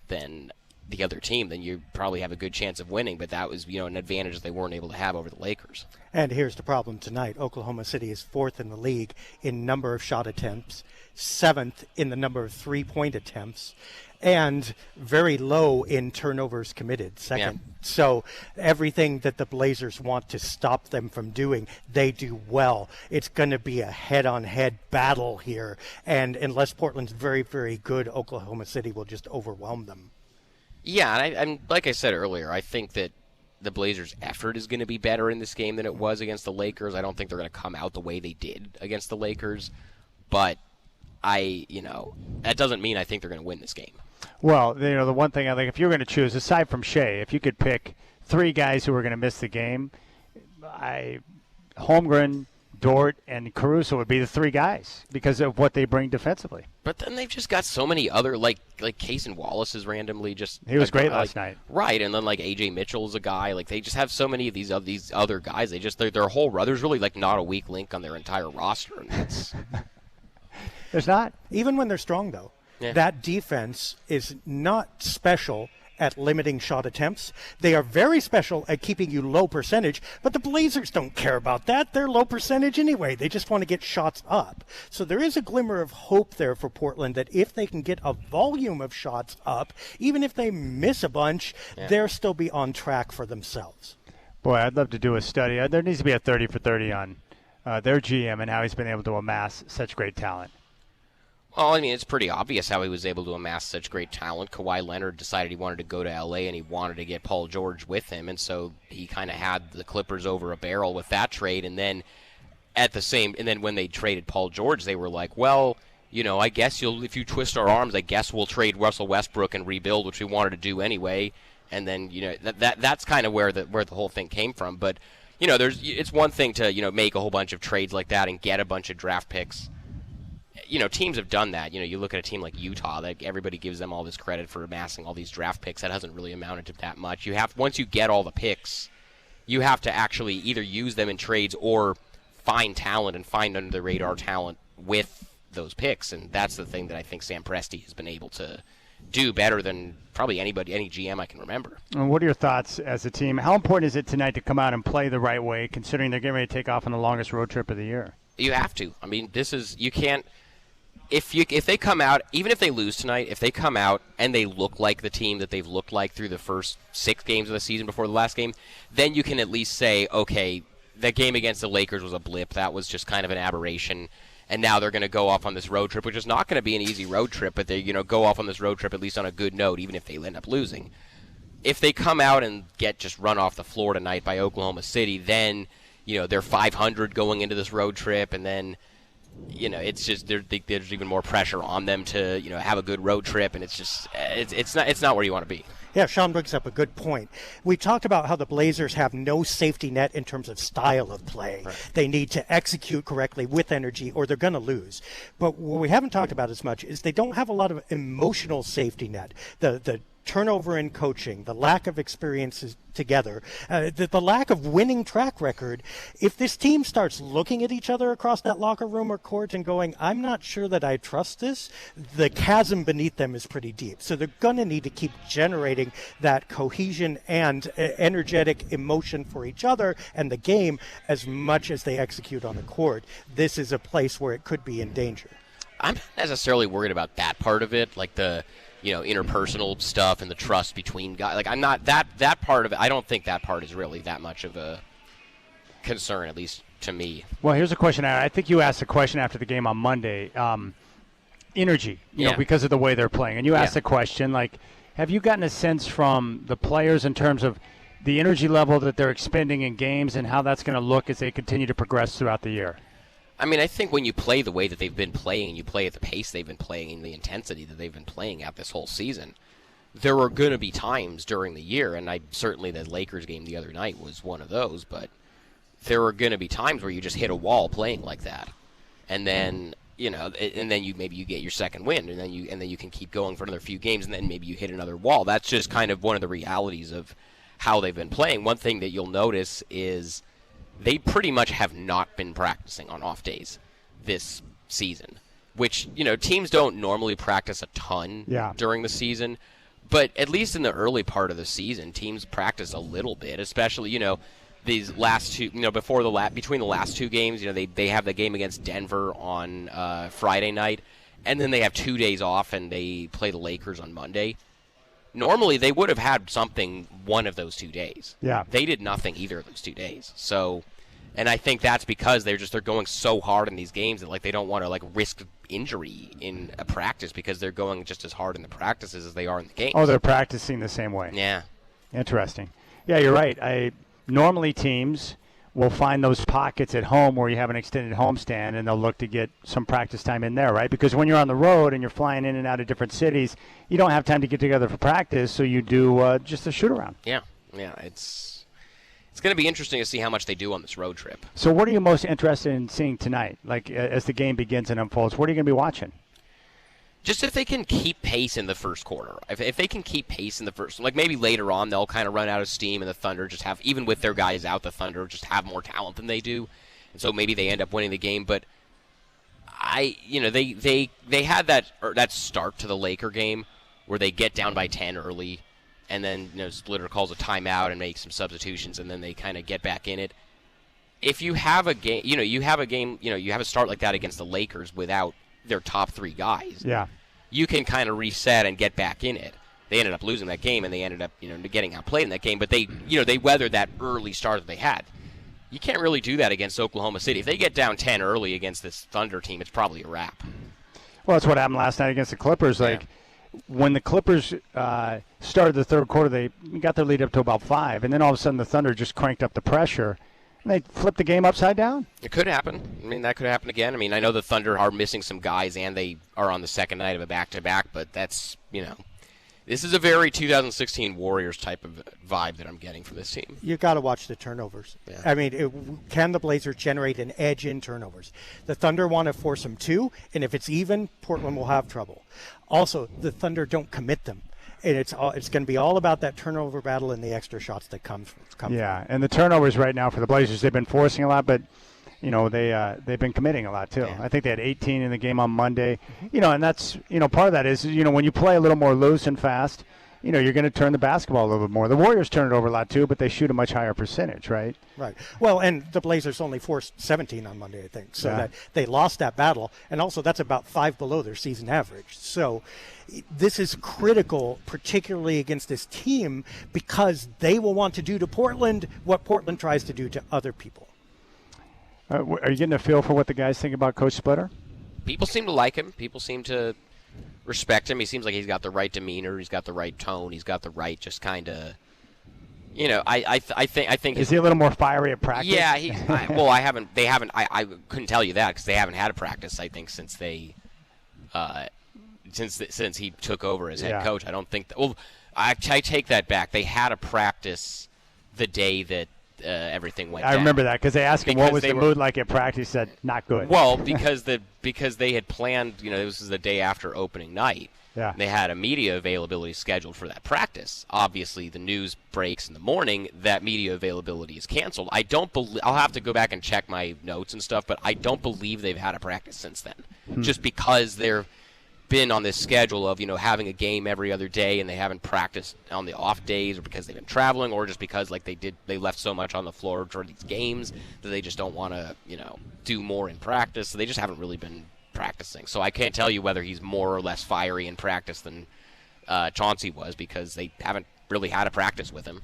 than the other team, then you probably have a good chance of winning. But that was, an advantage that they weren't able to have over the Lakers. And here's the problem tonight. Oklahoma City is 4th in the league in number of shot attempts, 7th in the number of three-point attempts, and very low in turnovers committed, second. Yeah. So everything that the Blazers want to stop them from doing, they do well. It's going to be a head-on-head battle here. And unless Portland's very, very good, Oklahoma City will just overwhelm them. Yeah, and like I said earlier, I think that the Blazers' effort is going to be better in this game than it was against the Lakers. I don't think they're going to come out the way they did against the Lakers. But that doesn't mean I think they're going to win this game. Well, the one thing I think, if you're going to choose, aside from Shea, if you could pick three guys who are going to miss the game, Holmgren, Dort, and Caruso would be the three guys because of what they bring defensively. But then they've just got so many other, like Cason Wallace is randomly just... He was great last night. Right, and then, like, A.J. Mitchell is a guy. Like, they just have so many of these other guys. They just, their whole... There's really, like, not a weak link on their entire roster. And that's... There's not. Even when they're strong, though. Yeah. That defense is not special at limiting shot attempts. They are very special at keeping you low percentage, but the Blazers don't care about that. They're low percentage anyway. They just want to get shots up. So there is a glimmer of hope there for Portland that if they can get a volume of shots up, even if they miss a bunch, they'll still be on track for themselves. Boy, I'd love to do a study. There needs to be a 30 for 30 on their GM and how he's been able to amass such great talent. Well, I mean, it's pretty obvious how he was able to amass such great talent. Kawhi Leonard decided he wanted to go to L.A. and he wanted to get Paul George with him, and so he kind of had the Clippers over a barrel with that trade. And then and then when they traded Paul George, they were like, well, I guess if you twist our arms, I guess we'll trade Russell Westbrook and rebuild, which we wanted to do anyway. And then, that's kind of where the whole thing came from. But, it's one thing to, make a whole bunch of trades like that and get a bunch of draft picks. Teams have done that. You look at a team like Utah, that everybody gives them all this credit for amassing all these draft picks. That hasn't really amounted to that much. Once you get all the picks, you have to actually either use them in trades or find talent and find under the radar talent with those picks, and that's the thing that I think Sam Presti has been able to do better than probably any GM I can remember. And what are your thoughts as a team? How important is it tonight to come out and play the right way, considering they're getting ready to take off on the longest road trip of the year? You have to. I mean, you can't. If they come out, even if they lose tonight, if they come out and they look like the team that they've looked like through the first 6 games of the season before the last game, then you can at least say, okay, that game against the Lakers was a blip. That was just kind of an aberration. And now they're going to go off on this road trip, which is not going to be an easy road trip, but they go off on this road trip at least on a good note, even if they end up losing. If they come out and get just run off the floor tonight by Oklahoma City, then they're 500 going into this road trip, and then it's just there's even more pressure on them to have a good road trip, and it's not where you want to be. Yeah, Sean brings up a good point. We talked about how the Blazers have no safety net in terms of style of play. Right. They need to execute correctly with energy or they're going to lose. But what we haven't talked about as much is they don't have a lot of emotional safety net. The turnover in coaching, the lack of experiences together, the lack of winning track record. If this team starts looking at each other across that locker room or court and going, I'm not sure that I trust this, the chasm beneath them is pretty deep. So they're going to need to keep generating that cohesion and energetic emotion for each other and the game as much as they execute on the court. This is a place where it could be in danger. I'm not necessarily worried about that part of it, like the interpersonal stuff and the trust between guys. Like, I'm not that part of it. I don't think that part is really that much of a concern, at least to me. Well, here's a question. I think you asked a question after the game on Monday. Energy, you know, because of the way they're playing. And you asked the question, like, have you gotten a sense from the players in terms of the energy level that they're expending in games and how that's going to look as they continue to progress throughout the year? I mean, I think when you play the way that they've been playing and you play at the pace they've been playing and the intensity that they've been playing at this whole season, there are going to be times during the year, and certainly the Lakers game the other night was one of those, but there are going to be times where you just hit a wall playing like that. And then, maybe you get your second win, and then you can keep going for another few games, and then maybe you hit another wall. That's just kind of one of the realities of how they've been playing. One thing that you'll notice is they pretty much have not been practicing on off days this season, which, teams don't normally practice a ton during the season. But at least in the early part of the season, teams practice a little bit, especially, these last two, between the last two games, they have the game against Denver on Friday night, and then they have 2 days off and they play the Lakers on Monday. Normally, they would have had something one of those 2 days. Yeah. They did nothing either of those 2 days. So, and I think that's because they're going so hard in these games that they don't want to risk injury in a practice because they're going just as hard in the practices as they are in the games. Oh, they're practicing the same way. Yeah. Interesting. Yeah, you're right. Normally teams will find those pockets at home where you have an extended homestand, and they'll look to get some practice time in there, right? Because when you're on the road and you're flying in and out of different cities, you don't have time to get together for practice, so you do just a shoot-around. Yeah. It's going to be interesting to see how much they do on this road trip. So what are you most interested in seeing tonight, as the game begins and unfolds? What are you going to be watching? Just if they can keep pace in the first quarter. If they can keep pace in the first, maybe later on they'll kind of run out of steam and the Thunder just have, even with their guys out, the Thunder just have more talent than they do. And so maybe they end up winning the game. But they had that start to the Laker game where they get down by 10 early and then, Splitter calls a timeout and makes some substitutions and then they kind of get back in it. If you have a game, you have a start like that against the Lakers without their top three guys. Yeah. You can kind of reset and get back in it. They ended up losing that game and they ended up, getting outplayed in that game, but they weathered that early start that they had. You can't really do that against Oklahoma City. If they get down 10 early against this Thunder team, it's probably a wrap. Well, that's what happened last night against the Clippers. When the Clippers started the third quarter, they got their lead up to about 5, and then all of a sudden the Thunder just cranked up the pressure. They flip the game upside down. It could happen. I mean, that could happen again. I mean, I know the Thunder are missing some guys, and they are on the second night of a back-to-back, but that's, this is a very 2016 Warriors type of vibe that I'm getting from this team. You got to watch the turnovers. Yeah. I mean, can the Blazers generate an edge in turnovers? The Thunder want to force them to, and if it's even, Portland will have trouble. Also, the Thunder don't commit them. And it's going to be all about that turnover battle and the extra shots that come Yeah, and the turnovers right now for the Blazers, they've been forcing a lot, but they've been committing a lot too. Yeah. I think they had 18 in the game on Monday. And that's part of that is when you play a little more loose and fast, you're going to turn the basketball a little bit more. The Warriors turn it over a lot too, but they shoot a much higher percentage, right? Right. Well, and the Blazers only forced 17 on Monday, I think, so that they lost that battle, and also that's about 5 below their season average. So this is critical, particularly against this team, because they will want to do to Portland what Portland tries to do to other people. Are you getting a feel for what the guys think about Coach Splitter? People seem to like him. People seem to respect him. He seems like he's got the right demeanor. He's got the right tone. He's got the right just kind of, I think. Is he a little more fiery at practice? Yeah. I couldn't tell you that because they haven't had a practice, I think, since they, since he took over as head coach. I don't think that. Well, I take that back. They had a practice the day that everything went down. I remember that because they asked him what was the mood like at practice. He said, not good. Well, because they had planned, this was the day after opening night. Yeah. They had a media availability scheduled for that practice. Obviously, the news breaks in the morning that media availability is canceled. I'll have to go back and check my notes and stuff, but I don't believe they've had a practice since then. Just because they've been on this schedule of, having a game every other day and they haven't practiced on the off days, or because they've been traveling, or just because they left so much on the floor for these games that they just don't want to, do more in practice. So they just haven't really been practicing. So I can't tell you whether he's more or less fiery in practice than Chauncey was, because they haven't really had a practice with him.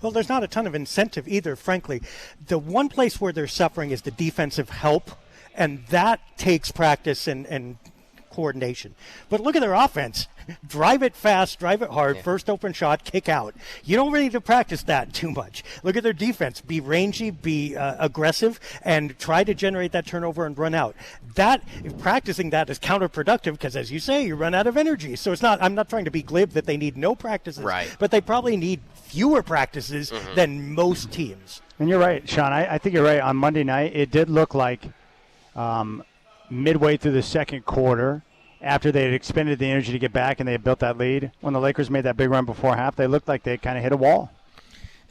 Well, there's not a ton of incentive either, frankly. The one place where they're suffering is the defensive help, and that takes practice and coordination. But look at their offense. Drive it fast, drive it hard, first open shot, kick out. You don't really need to practice that too much. Look at their defense. Be rangy, be aggressive, and try to generate that turnover and run out. Practicing that is counterproductive because, as you say, you run out of energy. So I'm not trying to be glib that they need no practices, right, but they probably need fewer practices than most teams. And you're right, Sean. I think you're right. On Monday night, it did look like midway through the second quarter, after they had expended the energy to get back and they had built that lead, when the Lakers made that big run before half, they looked like they kind of hit a wall.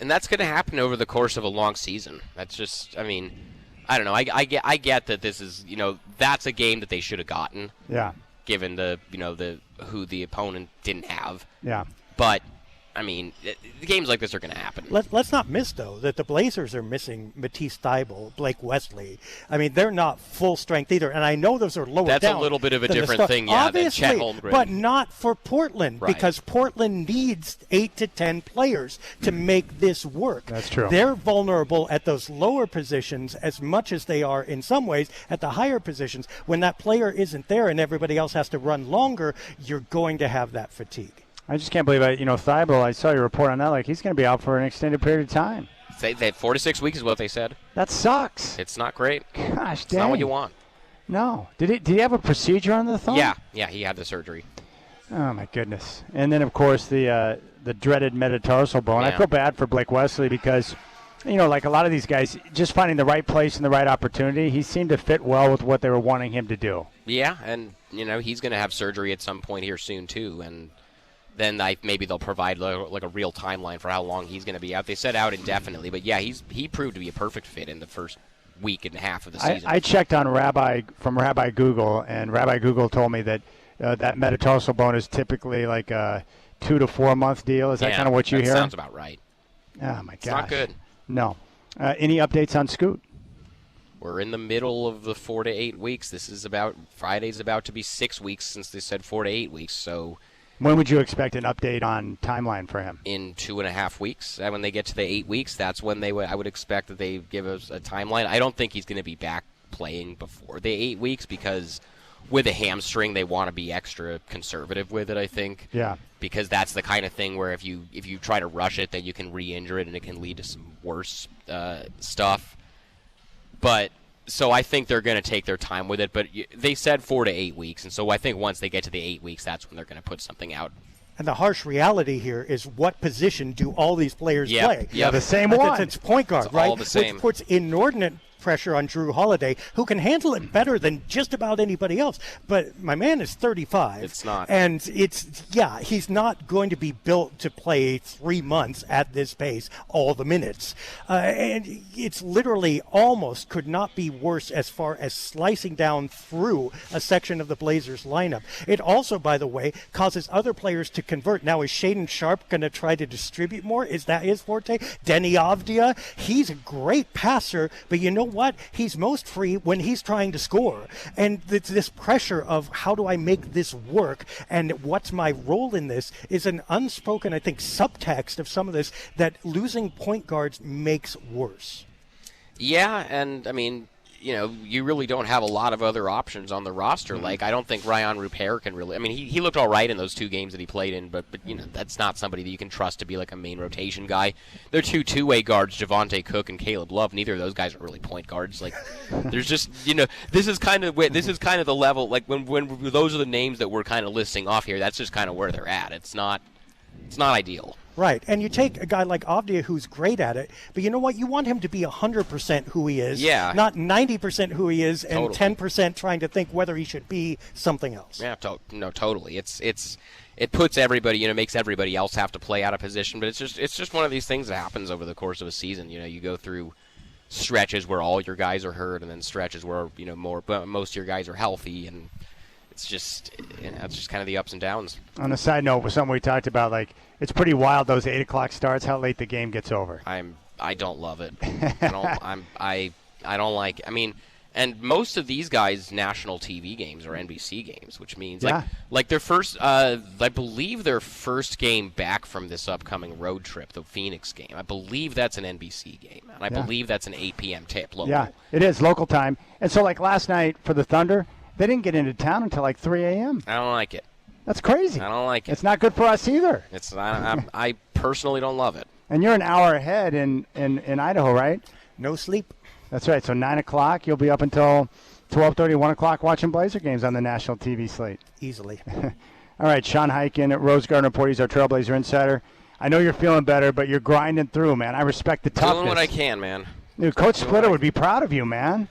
And that's going to happen over the course of a long season. That's just, I don't know. I get that this is, that's a game that they should have gotten. Yeah. Given who the opponent didn't have. Yeah. But games like this are going to happen. Let's not miss, though, that the Blazers are missing Matisse Thybulle, Blake Wesley. They're not full strength either, and I know those are lower down. That's a little bit of a different thing, than Chet Holmgren. But not for Portland, right, because Portland needs 8 to 10 players to make this work. That's true. They're vulnerable at those lower positions as much as they are, in some ways, at the higher positions. When that player isn't there and everybody else has to run longer, you're going to have that fatigue. I just can't believe it. Thybulle, I saw your report on that. Like, he's going to be out for an extended period of time. They had 4 to 6 weeks is what they said. That sucks. It's not great. Gosh, dang. It's not what you want. No. Did he have a procedure on the thumb? Yeah, he had the surgery. Oh, my goodness. And then, of course, the dreaded metatarsal bone. Yeah. I feel bad for Blake Wesley because, like a lot of these guys, just finding the right place and the right opportunity, he seemed to fit well with what they were wanting him to do. Yeah, and, he's going to have surgery at some point here soon, too, and then maybe they'll provide like a real timeline for how long he's going to be out. They said out indefinitely, but yeah, he proved to be a perfect fit in the first week and a half of the season. I checked on Rabbi Google, and Rabbi Google told me that that metatarsal bone is typically like a 2 to 4 month deal. Is that kind of what you hear? Sounds about right. Oh my gosh, it's not good. No. Any updates on Scoot? We're in the middle of the 4 to 8 weeks. Friday's about to be 6 weeks since they said 4 to 8 weeks. So. When would you expect an update on timeline for him? In 2.5 weeks. And when they get to the 8 weeks, that's when I would expect that they give us a timeline. I don't think he's going to be back playing before the 8 weeks because with a hamstring, they want to be extra conservative with it, I think. Yeah. Because that's the kind of thing where if you try to rush it, then you can re-injure it and it can lead to some worse stuff. But so I think they're going to take their time with it. But they said 4 to 8 weeks, and so I think once they get to the 8 weeks, that's when they're going to put something out. And the harsh reality here is, what position do all these players play? Yeah, the same one. It's point guard, It's right? all the same. Which puts inordinate pressure on Drew Holiday, who can handle it better than just about anybody else. But my man is 35. It's not. And he's not going to be built to play 3 months at this pace all the minutes. And it's literally almost could not be worse as far as slicing down through a section of the Blazers lineup. It also, by the way, causes other players to convert. Now, is Shaedon Sharpe going to try to distribute more? Is that his forte? Denny Avdia, he's a great passer, but you know what? He's most free when he's trying to score. And this pressure of how do I make this work and what's my role in this is an unspoken, I think, subtext of some of this that losing point guards makes worse. Yeah, and I mean, you really don't have a lot of other options on the roster. Mm-hmm. Like, I don't think Ryan Rupert can really. I mean, he looked all right in those 2 games that he played in, but that's not somebody that you can trust to be like a main rotation guy. They're 2 two-way guards, Javonte Cook and Caleb Love. Neither of those guys are really point guards. Like, there's just this is kind of the level. Like when those are the names that we're kind of listing off here. That's just kind of where they're at. It's not ideal. Right, and you take a guy like Avdia who's great at it, but you know what? You want him to be 100% who he is, not 90% who he is and Totally. 10% trying to think whether he should be something else. Yeah, totally. It puts everybody, makes everybody else have to play out of position, but it's just one of these things that happens over the course of a season. You go through stretches where all your guys are hurt, and then stretches where most of your guys are healthy, and it's just kind of the ups and downs. On a side note, with something we talked about, like, it's pretty wild, those 8 o'clock starts, how late the game gets over. I don't love it. I don't like. I mean, and most of these guys' national TV games are NBC games, which means like their first, I believe their first game back from this upcoming road trip, the Phoenix game. I believe that's an NBC game, and I believe that's an 8 p.m. tip local. Yeah, it is local time. And so, like last night for the Thunder, they didn't get into town until like 3 a.m. I don't like it. That's crazy. I don't like it. It's not good for us either. I personally don't love it. And you're an hour ahead in Idaho, right? No sleep. That's right. So 9 o'clock, you'll be up until 12:30, 1 o'clock watching Blazer games on the national TV slate. Easily. All right, Sean Highkin at Rose Garden Report. He's our Trailblazer insider. I know you're feeling better, but you're grinding through, man. I respect the toughness. Doing what I can, man. Dude, Coach Splitter would be proud of you, man.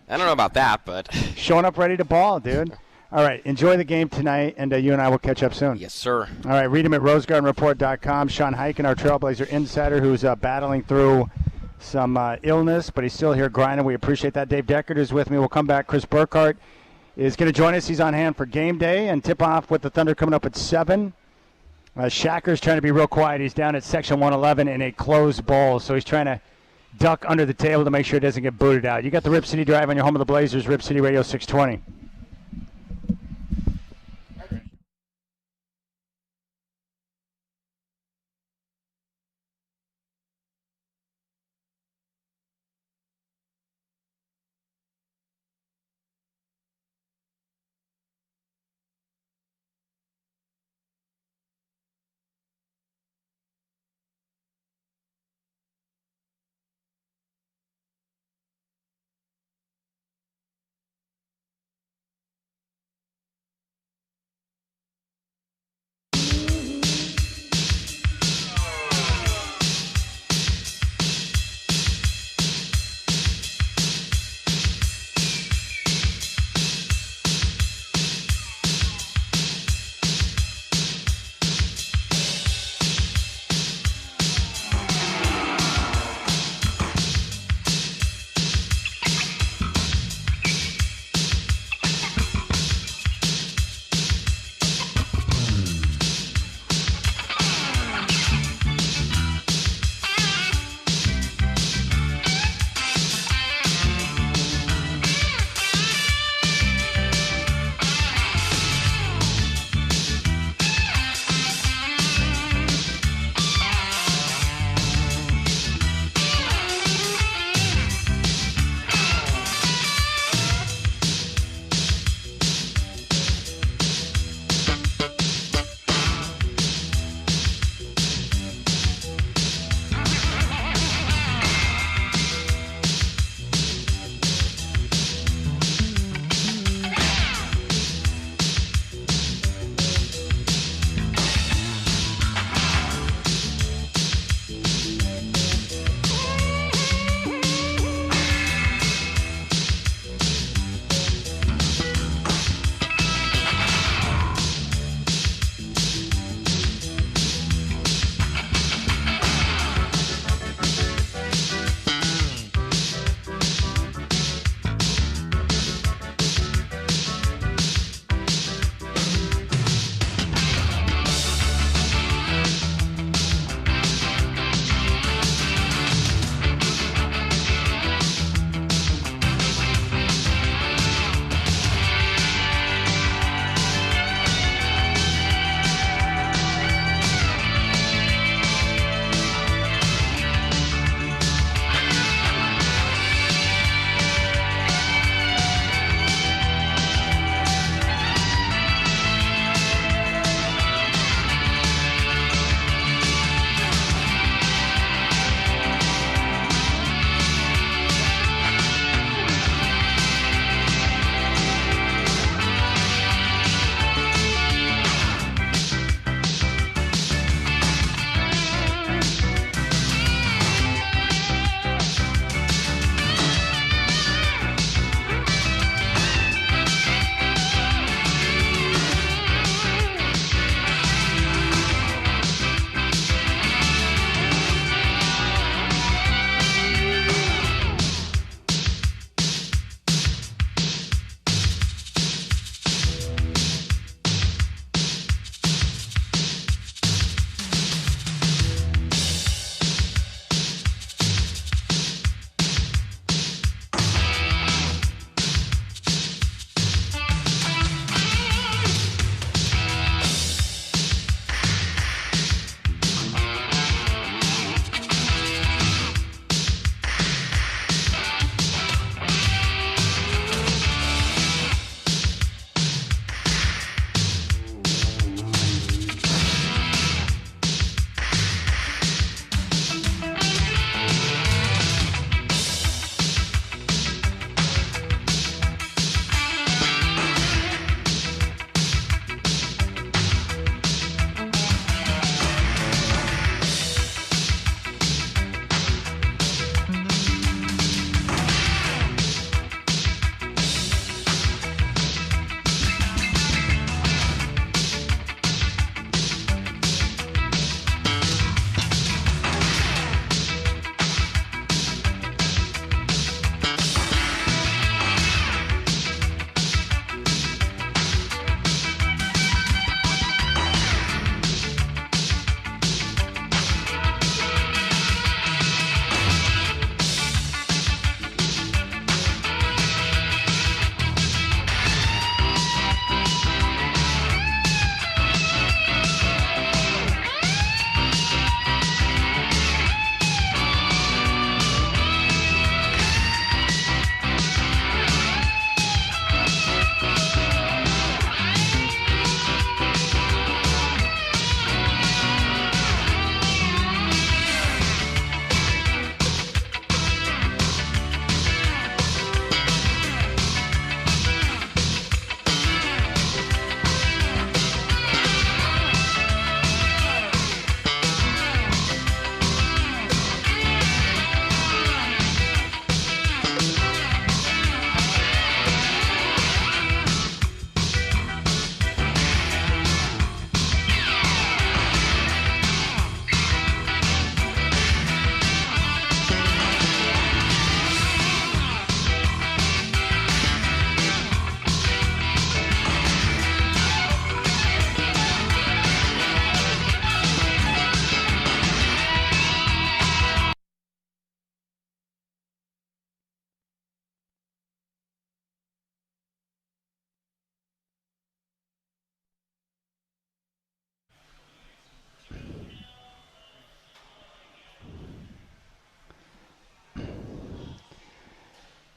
I don't know about that, but showing up ready to ball, dude. All right, enjoy the game tonight, and you and I will catch up soon. Yes, sir. All right, read him at rosegardenreport.com. Sean Highkin, our Trailblazer insider, who's battling through some illness, but he's still here grinding. We appreciate that. Dave Deckard is with me. We'll come back. Chris Burkhart is going to join us. He's on hand for game day and tip-off with the Thunder coming up at 7. Shacker's trying to be real quiet. He's down at Section 111 in a closed bowl, so he's trying to duck under the table to make sure it doesn't get booted out. You got the Rip City Drive on your home of the Blazers, Rip City Radio 620.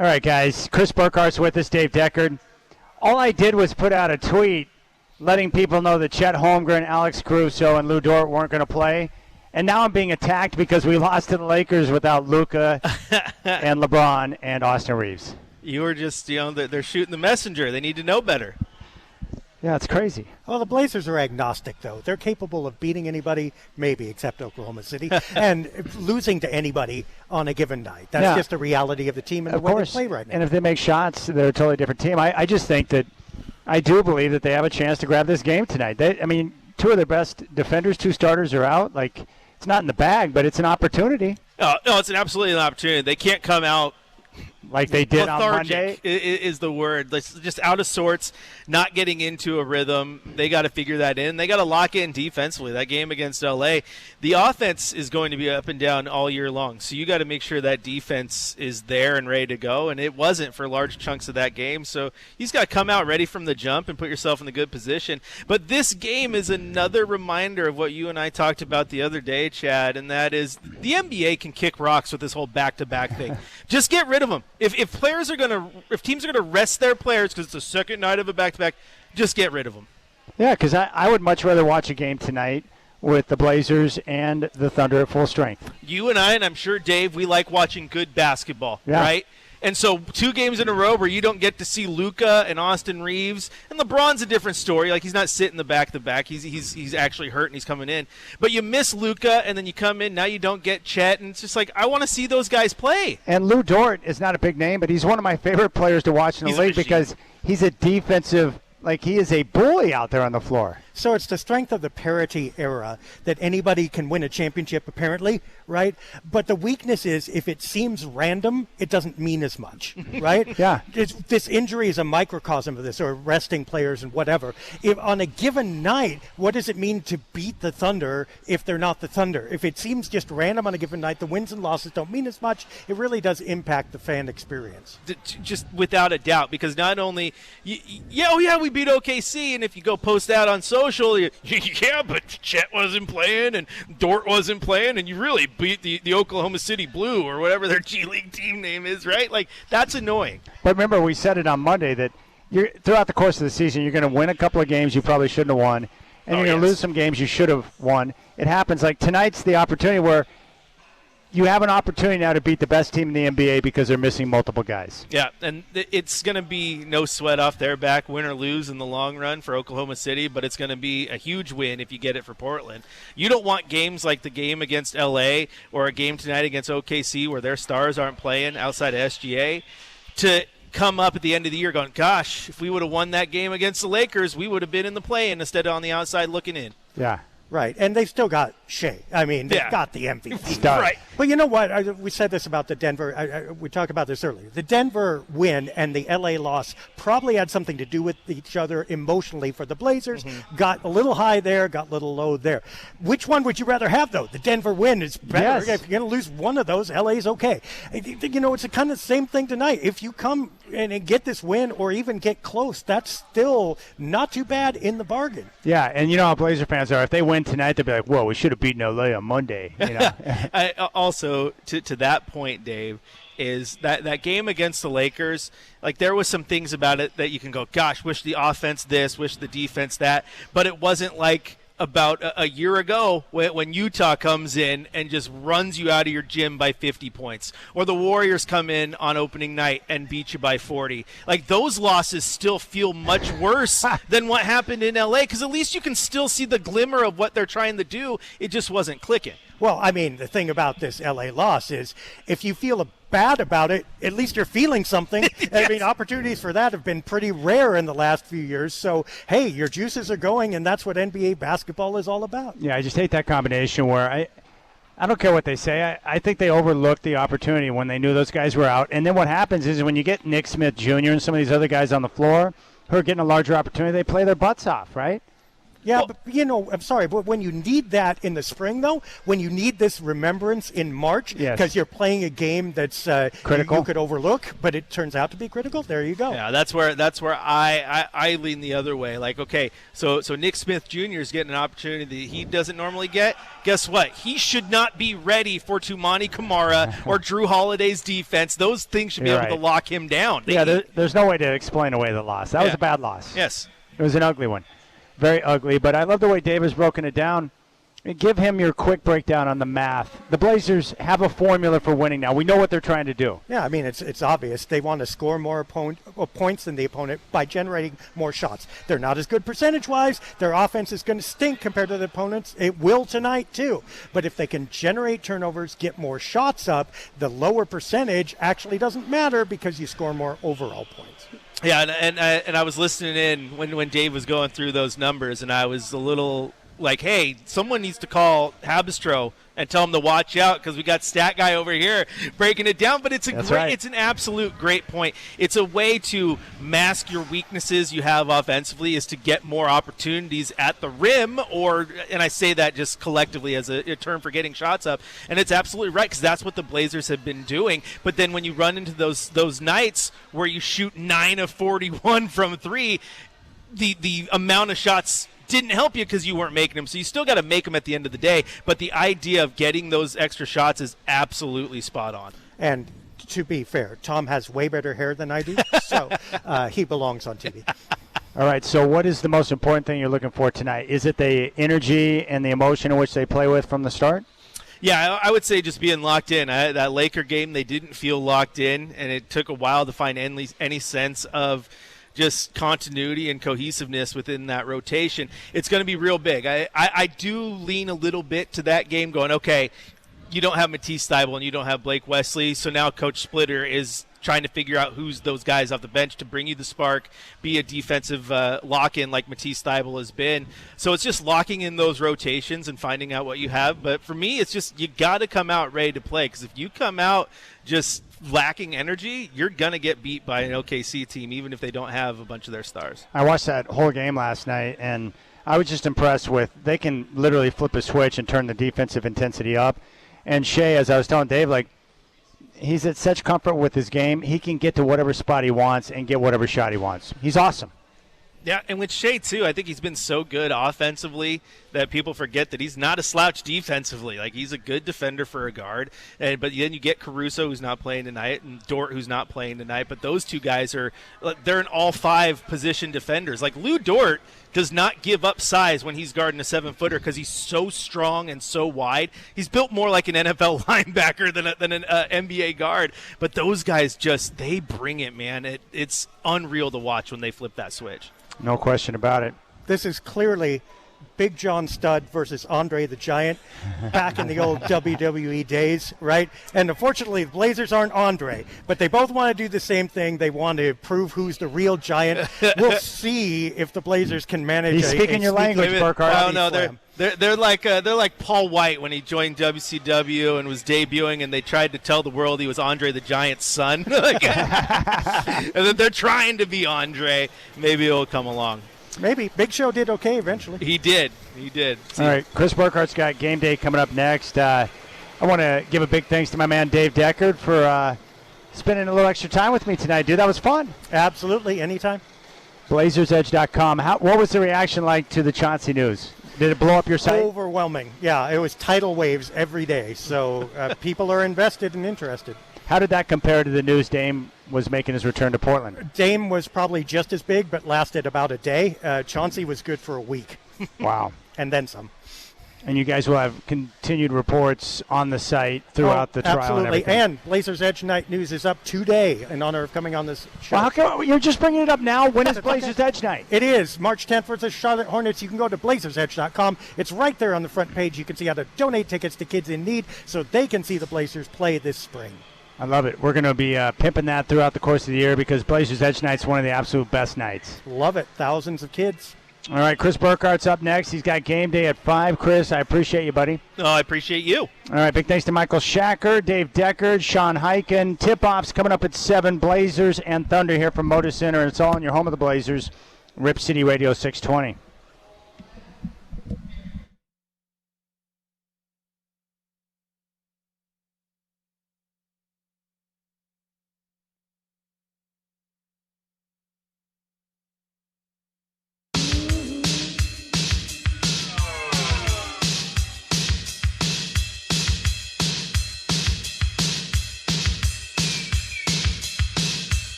All right, guys. Chris Burkhart's with us, Dave Deckard. All I did was put out a tweet letting people know that Chet Holmgren, Alex Caruso, and Lou Dort weren't going to play. And now I'm being attacked because we lost to the Lakers without Luka and LeBron and Austin Reeves. You were just, they're shooting the messenger. They need to know better. Yeah, it's crazy. Well, the Blazers are agnostic, though. They're capable of beating anybody, maybe, except Oklahoma City, and losing to anybody on a given night. That's just the reality of the team and the way they play right now. And if they make shots, they're a totally different team. I just think that I do believe that they have a chance to grab this game tonight. Two of their best defenders, 2 starters are out. It's not in the bag, but it's an opportunity. No, it's absolutely an opportunity. They can't come out like they did on Monday. Is the word. Just out of sorts, not getting into a rhythm. They got to figure that in. They got to lock in defensively. That game against LA, the offense is going to be up and down all year long. So you got to make sure that defense is there and ready to go. And it wasn't for large chunks of that game. So you just got to come out ready from the jump and put yourself in a good position. But this game is another reminder of what you and I talked about the other day, Chad, and that is the NBA can kick rocks with this whole back-to-back thing. Just get rid of them. If teams are gonna rest their players because it's the second night of a back-to-back, just get rid of them. Yeah, because I would much rather watch a game tonight with the Blazers and the Thunder at full strength. You and I, and I'm sure Dave, we like watching good basketball, right? And so 2 games in a row where you don't get to see Luka and Austin Reeves, and LeBron's a different story. He's not sitting the back-to-back. He's actually hurt and he's coming in. But you miss Luka, and then you come in. Now you don't get Chet, and it's just I want to see those guys play. And Lou Dort is not a big name, but he's one of my favorite players to watch in the league because he's a defensive. He is a bully out there on the floor. So it's the strength of the parity era that anybody can win a championship, apparently, right? But the weakness is if it seems random, it doesn't mean as much, right? Yeah. This injury is a microcosm of this, or resting players and whatever. If on a given night, what does it mean to beat the Thunder if they're not the Thunder? If it seems just random on a given night, the wins and losses don't mean as much. It really does impact the fan experience. Just without a doubt, because not only, we beat OKC, and if you go post that on social, but Chet wasn't playing and Dort wasn't playing, and you really beat the Oklahoma City Blue or whatever their G League team name is, right? That's annoying. But remember, we said it on Monday that throughout the course of the season, you're going to win a couple of games you probably shouldn't have won, and you're going to lose some games you should have won. It happens. Tonight's the opportunity where you have an opportunity now to beat the best team in the NBA because they're missing multiple guys. Yeah, and it's going to be no sweat off their back, win or lose in the long run for Oklahoma City, but it's going to be a huge win if you get it for Portland. You don't want games like the game against LA or a game tonight against OKC where their stars aren't playing outside of SGA to come up at the end of the year going, gosh, if we would have won that game against the Lakers, we would have been in the play-in instead of on the outside looking in. Yeah. Right, and they've still got Shea. They've got the MVP. Right. But you know what? We said this about the Denver. We talked about this earlier. The Denver win and the LA loss probably had something to do with each other emotionally for the Blazers. Mm-hmm. Got a little high there, got a little low there. Which one would you rather have, though? The Denver win is better. Yes. If you're going to lose one of those, LA's okay. It's a kind of the same thing tonight. If you come and get this win or even get close, that's still not too bad in the bargain. Yeah, and you know how Blazer fans are. If they win tonight, they'll be like, whoa, we should have beaten LA on Monday. Also, to that point, Dave, is that game against the Lakers, there was some things about it that you can go, gosh, wish the offense this, wish the defense that, but it wasn't like about a year ago when Utah comes in and just runs you out of your gym by 50 points, or the Warriors come in on opening night and beat you by 40. Those losses still feel much worse than what happened in LA, because at least you can still see the glimmer of what they're trying to do. It just wasn't clicking. Well, the thing about this LA loss is if you feel bad about it, at least you're feeling something. Yes. Opportunities for that have been pretty rare in the last few years. So, hey, your juices are going, and that's what NBA basketball is all about. Yeah, I just hate that combination where I don't care what they say. I think they overlooked the opportunity when they knew those guys were out. And then what happens is when you get Nick Smith Jr. and some of these other guys on the floor who are getting a larger opportunity, they play their butts off, right? Yeah, but I'm sorry, but when you need that in the spring, though, when you need this remembrance in March, because you're playing a game that's critical, you could overlook, but it turns out to be critical. There you go. Yeah, that's where I lean the other way. Like, okay, so Nick Smith Jr. is getting an opportunity that he doesn't normally get. Guess what? He should not be ready for Tumani Kamara or Drew Holiday's defense. Those things should be able to lock him down. There's no way to explain away the loss. That was a bad loss. Yes, it was an ugly one. Very ugly, but I love the way Dave has broken it down. Give him your quick breakdown on the math. The Blazers have a formula for winning now. We know what they're trying to do. Yeah, I mean, it's obvious. They want to score more points than the opponent by generating more shots. They're not as good percentage-wise. Their offense is going to stink compared to the opponents. It will tonight, too. But if they can generate turnovers, get more shots up, the lower percentage actually doesn't matter because you score more overall points. Yeah, and I was listening in when Dave was going through those numbers, and I was a little like, hey, someone needs to call Habistro and tell him to watch out because we got Stat Guy over here breaking it down. But it's it's an absolute great point. It's a way to mask your weaknesses you have offensively, is to get more opportunities at the rim, and I say that just collectively as a term for getting shots up. And it's absolutely right because that's what the Blazers have been doing. But then when you run into those nights where you shoot 9 of 41 from 3, the amount of shots didn't help you because you weren't making them. So you still got to make them at the end of the day. But the idea of getting those extra shots is absolutely spot on. And to be fair, Tom has way better hair than I do, so he belongs on TV. All right, so what is the most important thing you're looking for tonight? Is it the energy and the emotion in which they play with from the start? Yeah, I would say just being locked in. That Laker game, they didn't feel locked in, and it took a while to find any sense of just continuity and cohesiveness within that rotation. It's going to be real big. I do lean a little bit to that game going, okay, you don't have Matisse Thybulle and you don't have Blake Wesley, so now Coach Splitter is trying to figure out who's those guys off the bench to bring you the spark, be a defensive lock-in like Matisse Thybulle has been. So it's just locking in those rotations and finding out what you have. But for me, it's just you got to come out ready to play, because if you come out just lacking energy, you're going to get beat by an OKC team, even if they don't have a bunch of their stars. I watched that whole game last night, and I was just impressed with they can literally flip a switch and turn the defensive intensity up. And Shea, as I was telling Dave, like, he's at such comfort with his game. He can get to whatever spot he wants and get whatever shot he wants. He's awesome. Yeah, and with Shea, too, I think he's been so good offensively that people forget that he's not a slouch defensively. Like, he's a good defender for a guard. But then you get Caruso, who's not playing tonight, and Dort, who's not playing tonight. But those two guys they're in all 5 position defenders. Like, Lou Dort does not give up size when he's guarding a 7-footer because he's so strong and so wide. He's built more like an NFL linebacker than an NBA guard. But those guys they bring it, man. It's unreal to watch when they flip that switch. No question about it. This is clearly Big John Studd versus Andre the Giant back in the old WWE days, right? And unfortunately, the Blazers aren't Andre, but they both want to do the same thing. They want to prove who's the real Giant. We'll see if the Blazers can manage. He's speaking your language, Burkhardt. No, they're like Paul White when he joined WCW and was debuting, and they tried to tell the world he was Andre the Giant's son. And then they're trying to be Andre. Maybe it'll come along. Maybe. Big Show did okay eventually. He did. All right, Chris Burkhardt's got game day coming up next. I want to give a big thanks to my man Dave Deckard for spending a little extra time with me tonight, dude. That was fun. Absolutely. Anytime. BlazersEdge.com. What was the reaction like to the Chauncey news? Did it blow up your site? Overwhelming. Yeah, it was tidal waves every day. So people are invested and interested. How did that compare to the news Dame was making his return to Portland? Dame was probably just as big, but lasted about a day. Chauncey was good for a week. Wow. And then some. And you guys will have continued reports on the site throughout the trial. Absolutely. And Blazers Edge Night News is up today in honor of coming on this show. Well, how come you're just bringing it up now? When is Blazers Edge Night? It is March 10th versus Charlotte Hornets. You can go to BlazersEdge.com. It's right there on the front page. You can see how to donate tickets to kids in need so they can see the Blazers play this spring. I love it. We're going to be pimping that throughout the course of the year because Blazers Edge Night's one of the absolute best nights. Love it. Thousands of kids. All right, Chris Burkhardt's up next. He's got game day at 5. Chris, I appreciate you, buddy. Oh, I appreciate you. All right, big thanks to Michael Shacker, Dave Deckard, Sean Hyken. Tip-offs coming up at 7. Blazers and Thunder here from Moda Center. It's all in your home of the Blazers. Rip City Radio 620.